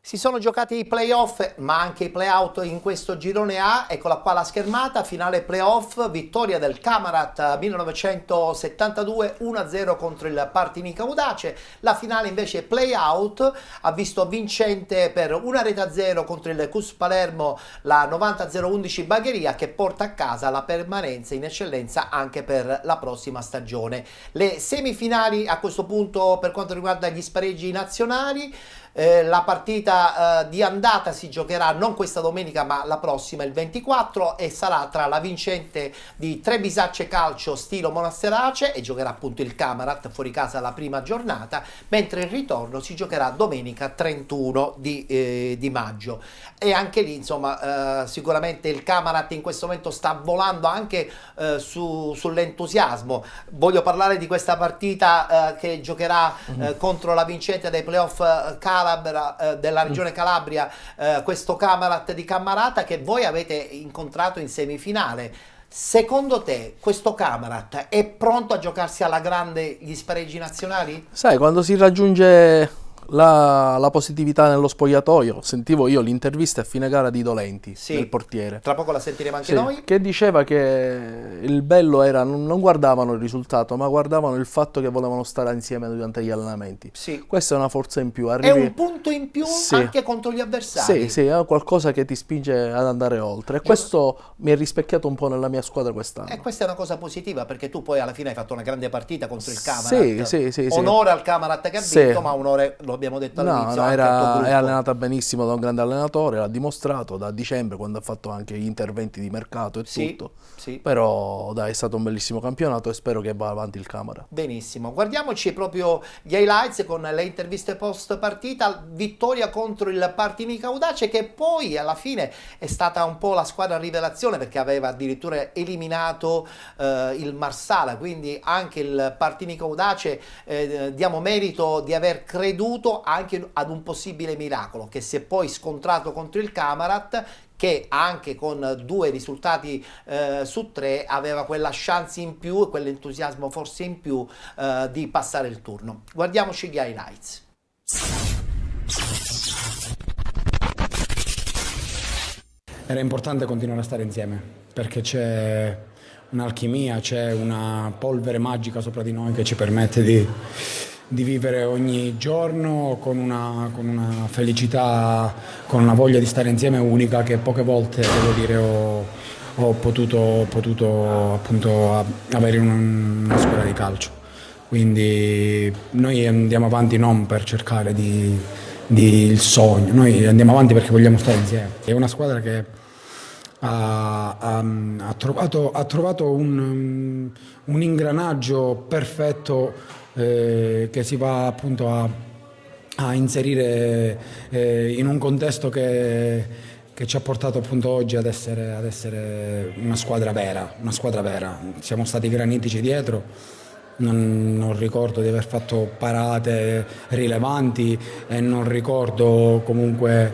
Si sono giocati i playoff ma anche i playout in questo girone A, eccola qua la schermata, finale playoff, vittoria del Camarat 1972 1-0 contro il Partinico Audace, la finale invece playout ha visto vincente per 1-0 contro il CUS Palermo la 90-011 Bagheria che porta a casa la permanenza in eccellenza anche per la prossima stagione. Le semifinali a questo punto per quanto riguarda gli spareggi nazionali. La partita di andata si giocherà non questa domenica ma la prossima il 24 e sarà tra la vincente di Trebisacce Calcio Stilo Monasterace e giocherà appunto il Camarat fuori casa la prima giornata, mentre il ritorno si giocherà domenica 31 di maggio e anche lì insomma sicuramente il Camarat in questo momento sta volando anche sull'entusiasmo. Voglio parlare di questa partita che giocherà contro la vincente dei playoff della regione Calabria, questo Camarat di Cammarata che voi avete incontrato in semifinale. Secondo te questo Camarat è pronto a giocarsi alla grande gli spareggi nazionali? Sai, quando si raggiunge la positività nello spogliatoio, sentivo io l'intervista a fine gara di Dolenti, del portiere. Tra poco la sentiremo anche noi. Che diceva che il bello era, non guardavano il risultato, ma guardavano il fatto che volevano stare insieme durante gli allenamenti. Questa è una forza in più. È un punto in più anche contro gli avversari. Sì, è qualcosa che ti spinge ad andare oltre. E questo mi è rispecchiato un po' nella mia squadra quest'anno. E questa è una cosa positiva perché tu poi alla fine hai fatto una grande partita contro il Camarat. Sì. Onore al Camarat che ha vinto, ma onore, lo abbiamo detto all'inizio, anche al tuo gruppo. È allenata benissimo da un grande allenatore, l'ha dimostrato da dicembre quando ha fatto anche gli interventi di mercato e tutto. Però dai, è stato un bellissimo campionato e spero che vada avanti il Camarat. Benissimo, guardiamoci proprio gli highlights con le interviste post partita. Vittoria contro il Partinico Audace che poi alla fine è stata un po' la squadra rivelazione perché aveva addirittura eliminato il Marsala, quindi anche il Partinico Audace diamo merito di aver creduto anche ad un possibile miracolo che si è poi scontrato contro il Camarat che anche con 2 risultati su 3 aveva quella chance in più e quell'entusiasmo forse in più di passare il turno. Guardiamoci gli highlights. Era importante continuare a stare insieme perché c'è un'alchimia, c'è una polvere magica sopra di noi che ci permette di vivere ogni giorno con una felicità, con una voglia di stare insieme unica che poche volte, devo dire, ho potuto appunto avere in una squadra di calcio. Quindi noi andiamo avanti non per cercare il sogno, noi andiamo avanti perché vogliamo stare insieme. È una squadra che ha trovato un ingranaggio perfetto che si va appunto a inserire in un contesto che ci ha portato appunto oggi ad essere una squadra vera. Siamo stati granitici dietro non ricordo di aver fatto parate rilevanti e non ricordo comunque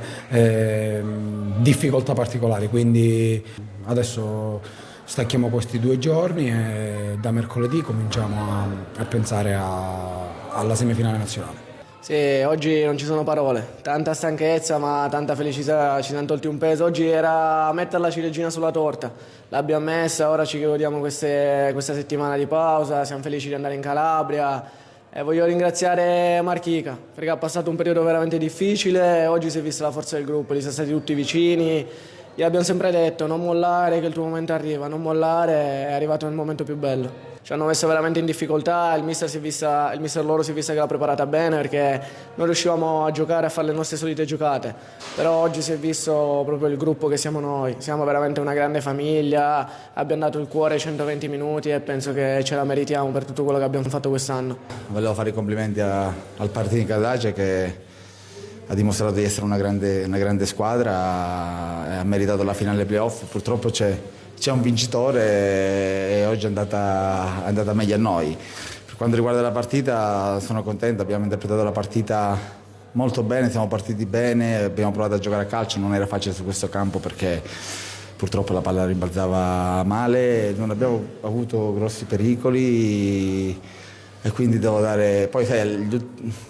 difficoltà particolari, quindi adesso stacchiamo questi 2 giorni e da mercoledì cominciamo a pensare alla semifinale nazionale. Sì, oggi non ci sono parole, tanta stanchezza ma tanta felicità, ci siamo tolti un peso, oggi era mettere la ciliegina sulla torta, l'abbiamo messa, ora ci godiamo questa settimana di pausa, siamo felici di andare in Calabria e voglio ringraziare Marchica perché ha passato un periodo veramente difficile, oggi si è vista la forza del gruppo, gli siamo stati tutti vicini, gli abbiamo sempre detto non mollare che il tuo momento arriva, non mollare, è arrivato nel momento più bello. Ci hanno messo veramente in difficoltà, il mister loro si è vista che l'ha preparata bene perché non riuscivamo a giocare, a fare le nostre solite giocate, però oggi si è visto proprio il gruppo che siamo noi, siamo veramente una grande famiglia, abbiamo dato il cuore ai 120 minuti e penso che ce la meritiamo per tutto quello che abbiamo fatto quest'anno. Volevo fare i complimenti al Partizan Kadace che ha dimostrato di essere una grande squadra e ha meritato la finale playoff, purtroppo c'è un vincitore e oggi è andata meglio a noi. Per quanto riguarda la partita sono contento, abbiamo interpretato la partita molto bene, siamo partiti bene, abbiamo provato a giocare a calcio, non era facile su questo campo perché purtroppo la palla rimbalzava male, non abbiamo avuto grossi pericoli e quindi devo dare, poi sai, gli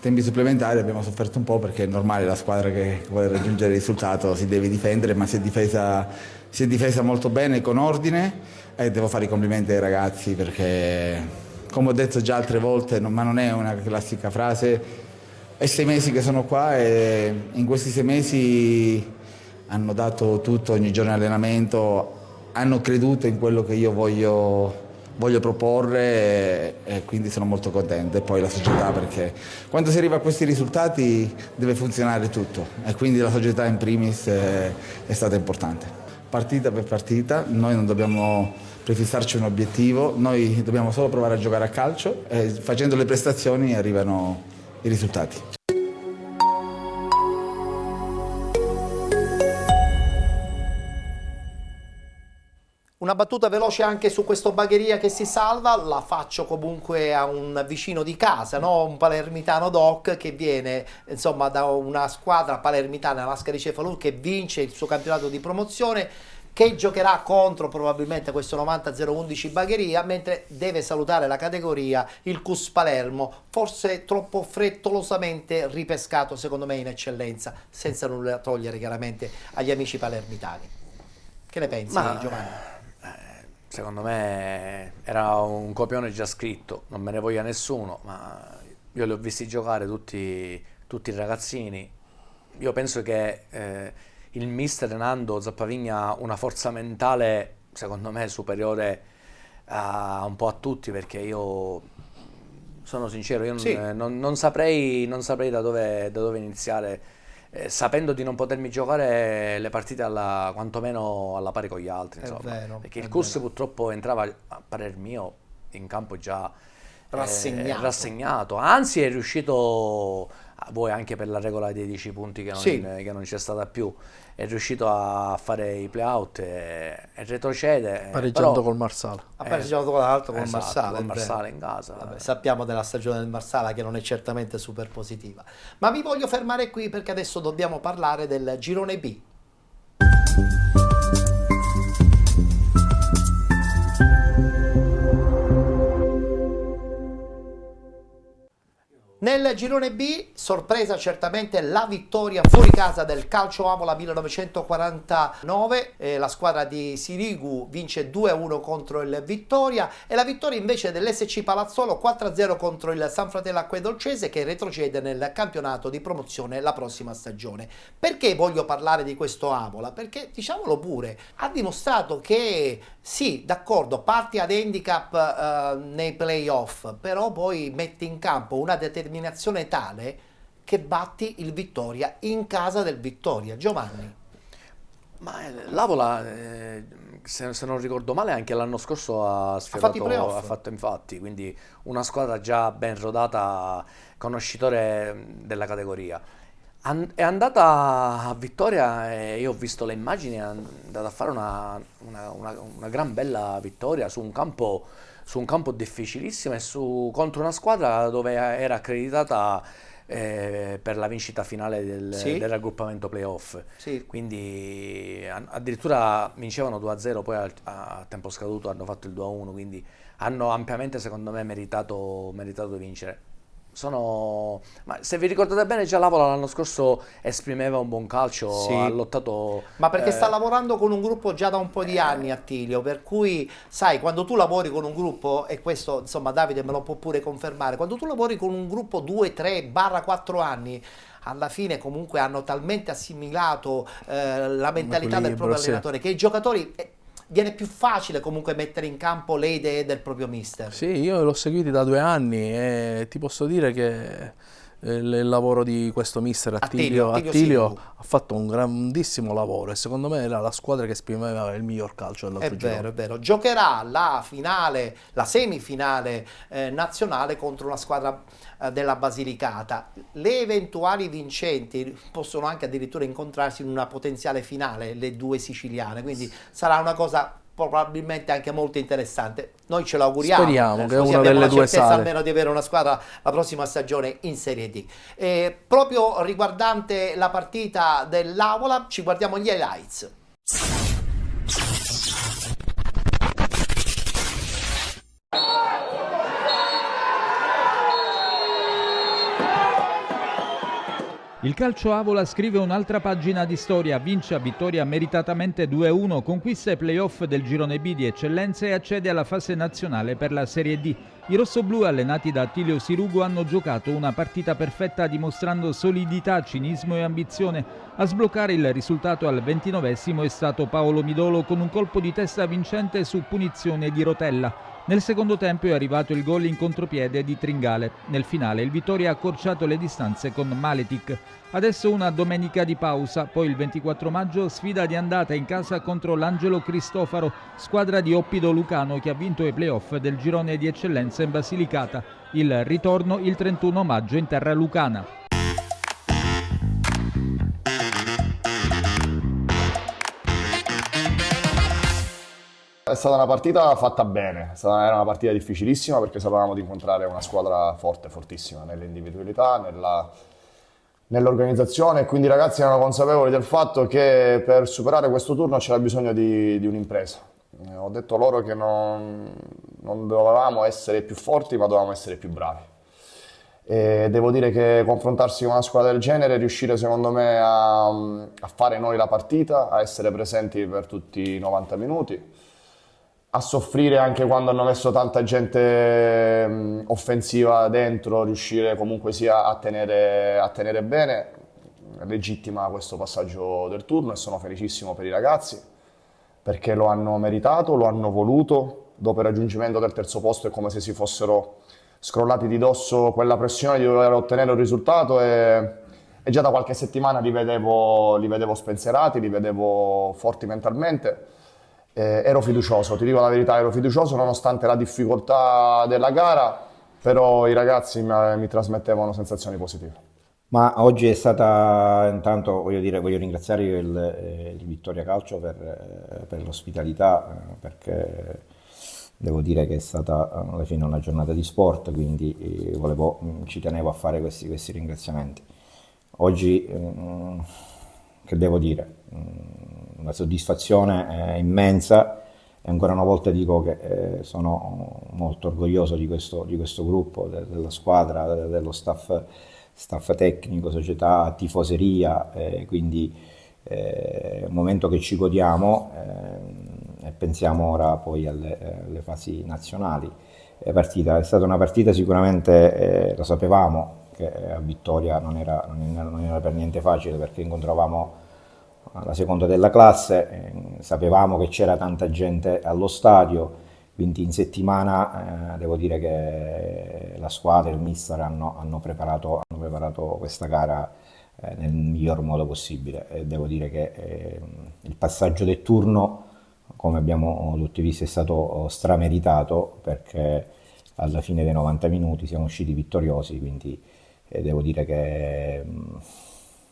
tempi supplementari abbiamo sofferto un po' perché è normale, la squadra che vuole raggiungere il risultato si deve difendere, ma si è difesa molto bene, con ordine, e devo fare i complimenti ai ragazzi perché, come ho detto già altre volte, ma non è una classica frase, è 6 mesi che sono qua e in questi 6 mesi hanno dato tutto ogni giorno in allenamento, hanno creduto in quello che io voglio proporre e quindi sono molto contento. E poi la società, perché quando si arriva a questi risultati deve funzionare tutto e quindi la società in primis è stata importante. Partita per partita, noi non dobbiamo prefissarci un obiettivo, noi dobbiamo solo provare a giocare a calcio e facendo le prestazioni arrivano i risultati. Una battuta veloce anche su questo Bagheria che si salva, la faccio comunque a un vicino di casa, no? Un palermitano doc che viene insomma da una squadra palermitana, la Ascari Cefalù, che vince il suo campionato di promozione, che giocherà contro probabilmente questo 90-011 Bagheria, mentre deve salutare la categoria il CUS Palermo, forse troppo frettolosamente ripescato secondo me in eccellenza, senza nulla togliere chiaramente agli amici palermitani. Che ne pensi, Giovanni? Secondo me era un copione già scritto, non me ne voglia nessuno, ma io li ho visti giocare tutti i ragazzini. Io penso che il mister Nando Zappavigna ha una forza mentale, secondo me, superiore un po' a tutti, perché io sono sincero, io Sì. non saprei da dove iniziare. Sapendo di non potermi giocare le partite quantomeno alla pari con gli altri, insomma. Vero, perché il è CUS vero. purtroppo entrava, a parer mio, in campo già Rassegnato. anzi è riuscito, voi anche per la regola dei 10 punti che non c'è stata più, è riuscito a fare i play-out e retrocede. Pareggiando però- col Marsala. Ha pareggiato con l'altro, con Esatto, Marsala. col è vero. Marsala in casa. Vabbè, sappiamo della stagione del Marsala che non è certamente super positiva. Ma mi voglio fermare qui perché adesso dobbiamo parlare del girone B. Nel girone B, sorpresa certamente la vittoria fuori casa del Calcio Avola 1949, la squadra di Sirigu vince 2-1 contro il Vittoria e la vittoria invece dell'SC Palazzolo 4-0 contro il San Fratello Acquedolcese che retrocede nel campionato di promozione la prossima stagione. Perché voglio parlare di questo Avola? Perché, diciamolo pure, ha dimostrato che sì, d'accordo, parti ad handicap nei playoff, però poi metti in campo una determinazione tale che batti il Vittoria in casa del Vittoria. Giovanni. Ma l'Avola, se non ricordo male, anche l'anno scorso ha fatto i playoff. ha fatto infatti, quindi una squadra già ben rodata, conoscitore della categoria. È andata a Vittoria e io ho visto le immagini, è andata a fare una gran bella vittoria su un campo su un campo difficilissimo e contro una squadra dove era accreditata per la vincita finale del raggruppamento playoff. Quindi addirittura vincevano 2-0, poi a tempo scaduto hanno fatto il 2-1, quindi hanno ampiamente, secondo me, meritato di vincere. Ma se vi ricordate bene, già l'Avola l'anno scorso esprimeva un buon calcio, ha lottato. Ma perché sta lavorando con un gruppo già da un po' di anni, Attilio, per cui sai, quando tu lavori con un gruppo, e questo insomma Davide me lo può pure confermare, quando tu lavori con un gruppo 2, 3/4 anni, alla fine comunque hanno talmente assimilato la mentalità del proprio allenatore che i giocatori viene più facile comunque mettere in campo le idee del proprio mister. Sì, io l'ho seguito da 2 anni e ti posso dire che il lavoro di questo mister Attilio ha fatto un grandissimo lavoro e secondo me era la squadra che esprimeva il miglior calcio dell'altro giorno. È vero. Giocherà la semifinale nazionale contro una squadra della Basilicata. Le eventuali vincenti possono anche addirittura incontrarsi in una potenziale finale, le due siciliane, quindi sarà una cosa probabilmente anche molto interessante. Noi ce l'auguriamo. Speriamo che così una delle due sale almeno di avere una squadra la prossima stagione in Serie D. Proprio riguardante la partita dell'Avola, ci guardiamo gli highlights. Il calcio Avola scrive un'altra pagina di storia, vince a vittoria meritatamente 2-1, conquista i playoff del girone B di eccellenza e accede alla fase nazionale per la Serie D. I rossoblù, allenati da Attilio Sirugo, hanno giocato una partita perfetta dimostrando solidità, cinismo e ambizione. A sbloccare il risultato al 29esimo è stato Paolo Midolo con un colpo di testa vincente su punizione di Rotella. Nel secondo tempo è arrivato il gol in contropiede di Tringale. Nel finale il Vittoria ha accorciato le distanze con Maletic. Adesso una domenica di pausa, poi il 24 maggio sfida di andata in casa contro l'Angelo Cristofaro, squadra di Oppido Lucano che ha vinto i playoff del girone di eccellenza in Basilicata. Il ritorno il 31 maggio in terra lucana. È stata una partita fatta bene, era una partita difficilissima perché sapevamo di incontrare una squadra forte, fortissima nell'individualità, nell'organizzazione e quindi i ragazzi erano consapevoli del fatto che per superare questo turno c'era bisogno di un'impresa. Ho detto loro che non dovevamo essere più forti ma dovevamo essere più bravi. E devo dire che confrontarsi con una squadra del genere, riuscire secondo me a fare noi la partita, a essere presenti per tutti i 90 minuti, a soffrire anche quando hanno messo tanta gente offensiva dentro, riuscire comunque sia a tenere bene, legittima questo passaggio del turno e sono felicissimo per i ragazzi perché lo hanno meritato, lo hanno voluto. Dopo il raggiungimento del terzo posto è come se si fossero scrollati di dosso quella pressione di dover ottenere un risultato e già da qualche settimana li vedevo spensierati, li vedevo forti mentalmente. Ero fiducioso, ti dico la verità, ero fiducioso nonostante la difficoltà della gara, però i ragazzi mi trasmettevano sensazioni positive. Ma oggi è stata, intanto voglio ringraziare il Vittoria Calcio per l'ospitalità, perché devo dire che è stata alla fine una giornata di sport, quindi ci tenevo a fare questi ringraziamenti. Oggi, che devo dire? Una soddisfazione immensa e ancora una volta dico che sono molto orgoglioso di questo gruppo, della squadra, dello staff tecnico, società, tifoseria, quindi è un momento che ci godiamo e pensiamo ora poi alle fasi nazionali. È stata una partita sicuramente, lo sapevamo, che a Vittoria non era per niente facile perché incontravamo la seconda della classe, sapevamo che c'era tanta gente allo stadio, quindi in settimana devo dire che la squadra e il mister hanno preparato questa gara nel miglior modo possibile e devo dire che il passaggio del turno, come abbiamo tutti visto, è stato strameritato perché alla fine dei 90 minuti siamo usciti vittoriosi, quindi devo dire che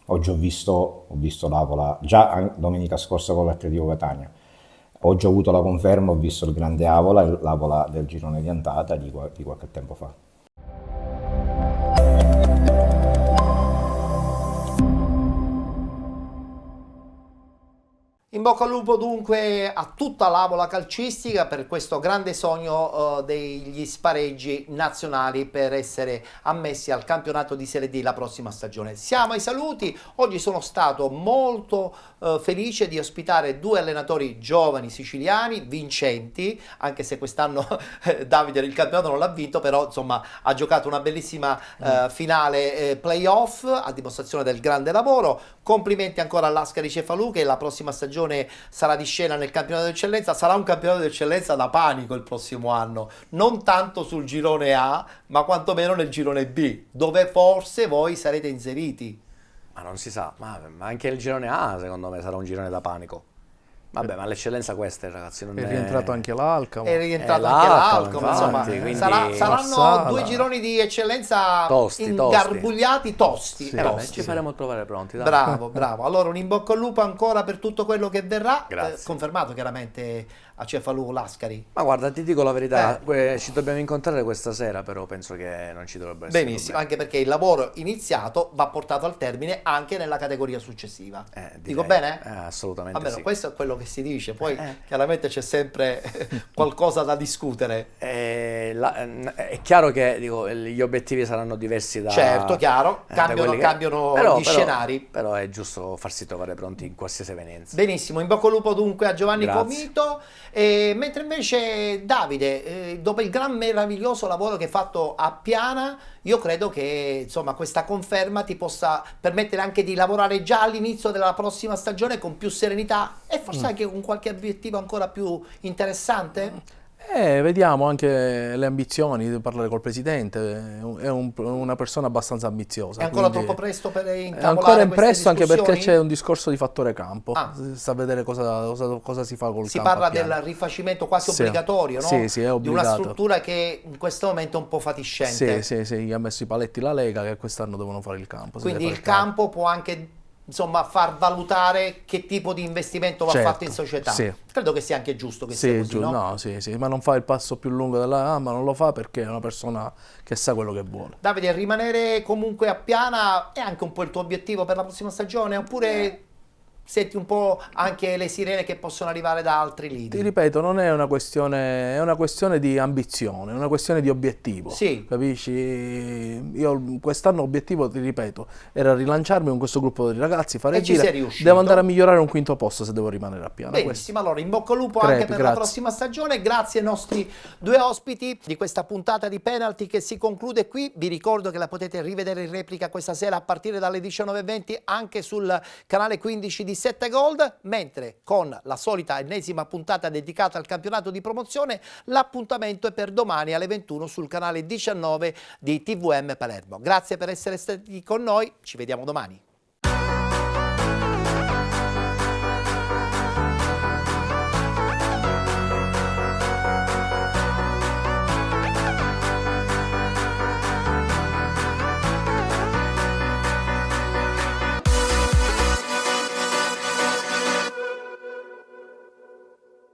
oggi ho visto l'Avola già domenica scorsa con l'Atletico Catania. Oggi ho avuto la conferma, ho visto il grande Avola, l'Avola del girone di andata di qualche tempo fa. In bocca al lupo dunque a tutta l'Avola calcistica per questo grande sogno degli spareggi nazionali per essere ammessi al campionato di Serie D la prossima stagione. Siamo ai saluti, oggi sono stato molto felice di ospitare due allenatori giovani siciliani, vincenti, anche se quest'anno Davide il campionato non l'ha vinto, però insomma ha giocato una bellissima finale playoff a dimostrazione del grande lavoro. Complimenti ancora all'Ascari Cefalù che la prossima stagione sarà di scena nel campionato d'eccellenza, sarà un campionato d'eccellenza da panico il prossimo anno, non tanto sul girone A, ma quantomeno nel girone B, dove forse voi sarete inseriti. Ma non si sa, ma anche il girone A secondo me sarà un girone da panico. Vabbè, ma l'eccellenza questa, ragazzi, non è rientrato anche l'Alcamo. È rientrato anche l'Alcamo, insomma, quindi saranno due gironi di eccellenza ingarbugliati, tosti. Ci faremo trovare pronti. Dai. Bravo, bravo. Allora un in bocca al lupo ancora per tutto quello che verrà. Grazie. Confermato chiaramente a Cefalù l'Ascari. Ma guarda, ti dico la verità, ci dobbiamo incontrare questa sera, però penso che non ci dovrebbe essere. Benissimo, anche perché il lavoro iniziato va portato al termine anche nella categoria successiva. Dico bene? Assolutamente. Almeno sì. questo è quello che si dice, poi chiaramente c'è sempre qualcosa da discutere. È chiaro che gli obiettivi saranno diversi da... Certo, chiaro, cambiano gli scenari. Però è giusto farsi trovare pronti in qualsiasi evenienza. Benissimo, in bocca al lupo dunque a Giovanni Grazie. Comito. Mentre invece Davide, dopo il gran meraviglioso lavoro che hai fatto a Piana, io credo che insomma questa conferma ti possa permettere anche di lavorare già all'inizio della prossima stagione con più serenità e forse anche con qualche obiettivo ancora più interessante? Vediamo anche le ambizioni, di parlare col presidente, è una persona abbastanza ambiziosa. È ancora troppo presto per intavolare È ancora in queste presto anche perché discussioni? c'è un discorso di fattore campo, sta a vedere cosa si fa col campo. Si parla del rifacimento quasi obbligatorio, no? Sì, è obbligato. Di una struttura che in questo momento è un po' fatiscente. Sì, gli ha messo i paletti la Lega che quest'anno devono fare il campo. Quindi il campo può anche insomma far valutare che tipo di investimento va fatto in società. Sì. Credo che sia anche giusto che sia così, no? No, sì, ma non fa il passo più lungo della gamba, non lo fa perché è una persona che sa quello che vuole. Davide, rimanere comunque a Piana è anche un po' il tuo obiettivo per la prossima stagione oppure senti un po' anche le sirene che possono arrivare da altri lidi? Ti ripeto, non è una questione, è una questione di ambizione, è una questione di obiettivo. Sì. Capisci? Io quest'anno l'obiettivo, ti ripeto, era rilanciarmi con questo gruppo di ragazzi, fare E ci gira. sei riuscito. Devo andare a migliorare un quinto posto se devo rimanere a Piana. Benissimo, allora in bocca al lupo anche per la prossima stagione. Grazie ai nostri due ospiti di questa puntata di Penalty che si conclude qui. Vi ricordo che la potete rivedere in replica questa sera a partire dalle 19:20 anche sul canale 15 di 7 Gold, mentre con la solita ennesima puntata dedicata al campionato di promozione l'appuntamento è per domani alle 21 sul canale 19 di TVM Palermo. Grazie per essere stati con noi, ci vediamo domani.